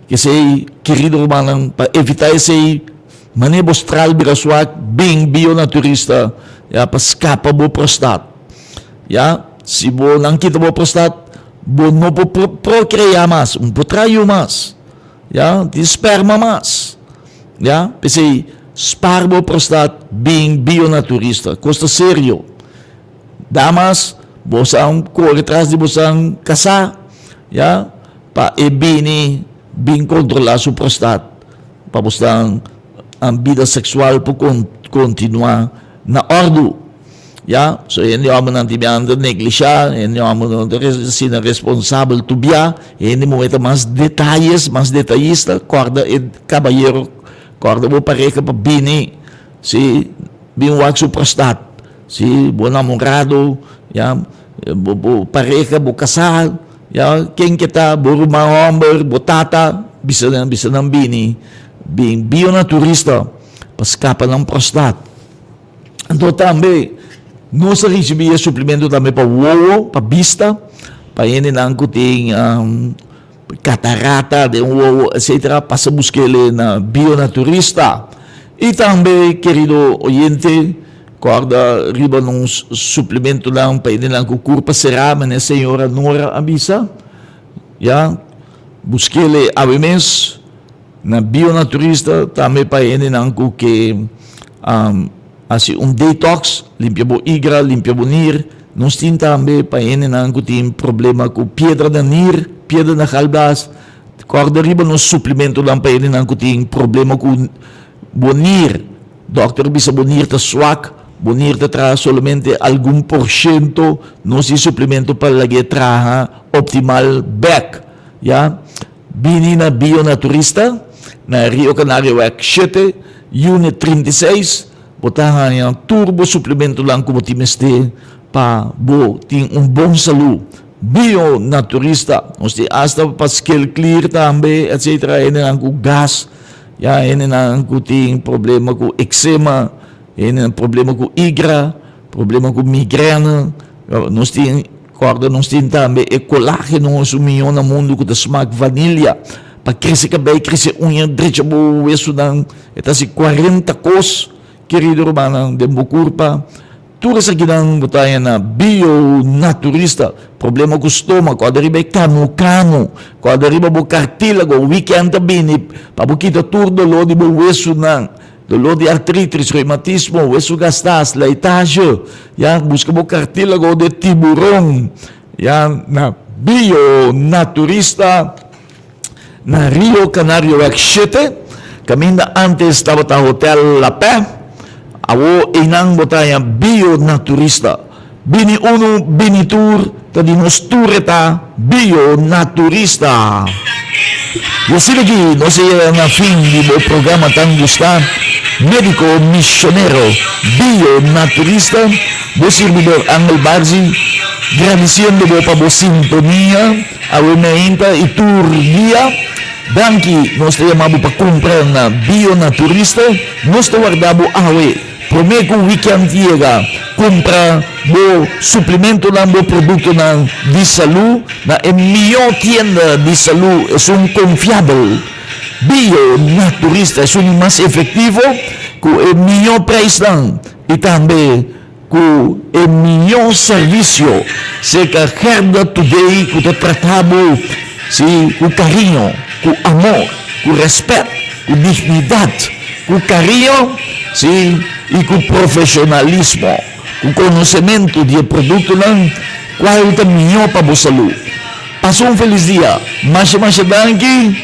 Kasi, querido Romanang, para evitar esse manebostral biraswak, being bio-naturista, ya, paskapa bo prostat. Ya, si bo nang kita bo prostat, bo no po procrear mas, traio mas. Ya, di sperma mas. Ya, kasi, sparbo prostat, being bio-naturista. Costa serio. Damas, bosang corre atrás de bosang kasa, ya, pa ebini bing kontrolar su prostat, pa bosang ang vida sexual po continua na ordo, ya, so yan yung amo ng tibiyang neglisya, yan yung amo ng sina responsable tubia, yan mo ito mas detalles, mas detallista, corda caballero, corda mo pareja pa bini, si bingwag su prostat, si buong namorado, ya, pareja, bu kasal, ya, king kita, bu rumahomber, bu tata, bisa ng bini, being bio-naturista, paskapa ng prostat. Anto tambe, no sa recibiya suplemento tambe pa wowo, pa vista, pa yun ang kuting katarata, de wowo, etc., pasabuskele na bio-naturista. E tambe, querido oyente, corda riba nung suplemento lang, pa yun lang kukurpa serama na Senhora Nora Abisa, ya, buskele awemes, na bio-naturista, também pa yun ang kuke, asi detox, limpia bo igra, limpia bo nir, nós tin também pa yun ang kuting problema ku piedra na nir, piedra na kalbas, corda riba nung suplemento lang pa yun ang kuting problema ku bonir, doctor bisa bonir ta swak, bonir ta tra solamente algum porcento, no si suplemento pa lagi traha optimal back, ya, bini na bio-naturista, na Rio Canario Act 7, Unit 36, botahan yung turbo suplemento lang kumutimeste pa bo ting bom salu, bio-naturista, musti hasta pa skill clear tambe, etc. Yan ang ku gas, yan ang kuting problema ku eczema, yan ang problema ku igra, problema ku migraine, musti corda nung tambe e colágeno sumiyon na mundo ku tasmag vanilya, pag-krisi ka ba, krisi unya, diretso mo weso ng, ito si 40 kos, querido Romanang, dembukurpa, tura sa ginang butayan na bio-naturista, problema ko stomach, kung ada riba kano-kano, kung ada riba mo kartilago, weekend tabinip, pabukita tur dolo di mo weso ng, dolo di arthritis, rheumatismo, weso gastas, laitasyo, yan, busca mo kartilago de tiburong, yan, na bio-naturista, na Rio Canario Act 7, kami na antes estaba ta Hotel La Pe, awo inang botaya bio-naturista, bini uno, bini tur, tadinos tureta bio-naturista. Yasi lagi, no siya na fin di mo programa tang gusta, medico misionero, bio-naturista, bo servidor Angel Barzi, gradisyon mo pa bo sintonia, awo na inta iturgia, Danki, nos tayo mabupakumpra na bio-naturista, nos tayo wardabo awe, promeco weekend tiega, kumpra bo suplemento ng bo produkto ng Disalu, na en milyon tienda Disalu es un confiable, bio-naturista es un mas efektivo, ku en milyon price lang, itambe, ku en milyon servisyo, se ka herda today, ku te tratabo, si ku cariño, ku amor, ku respeto, ku dignidad, ku cariño, sí, y ku profesionalismo, ku conocimiento de producto ng quality minyo pa bo salud. Paso un feliz dia, masya danki,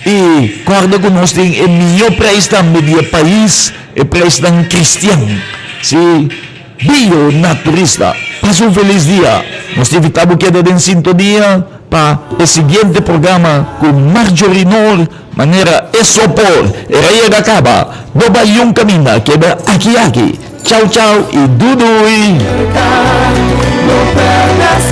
y corda ko nos ting e minyo price ng media país, e price ng Christian, sí, bio-naturista. Paso un feliz dia, nos invitamos queda din sintonia, pa el siguiente programa con Marjorie Nor, manera esopor, era acaba, no va yung camina, que va aquí, chau chau y duduy.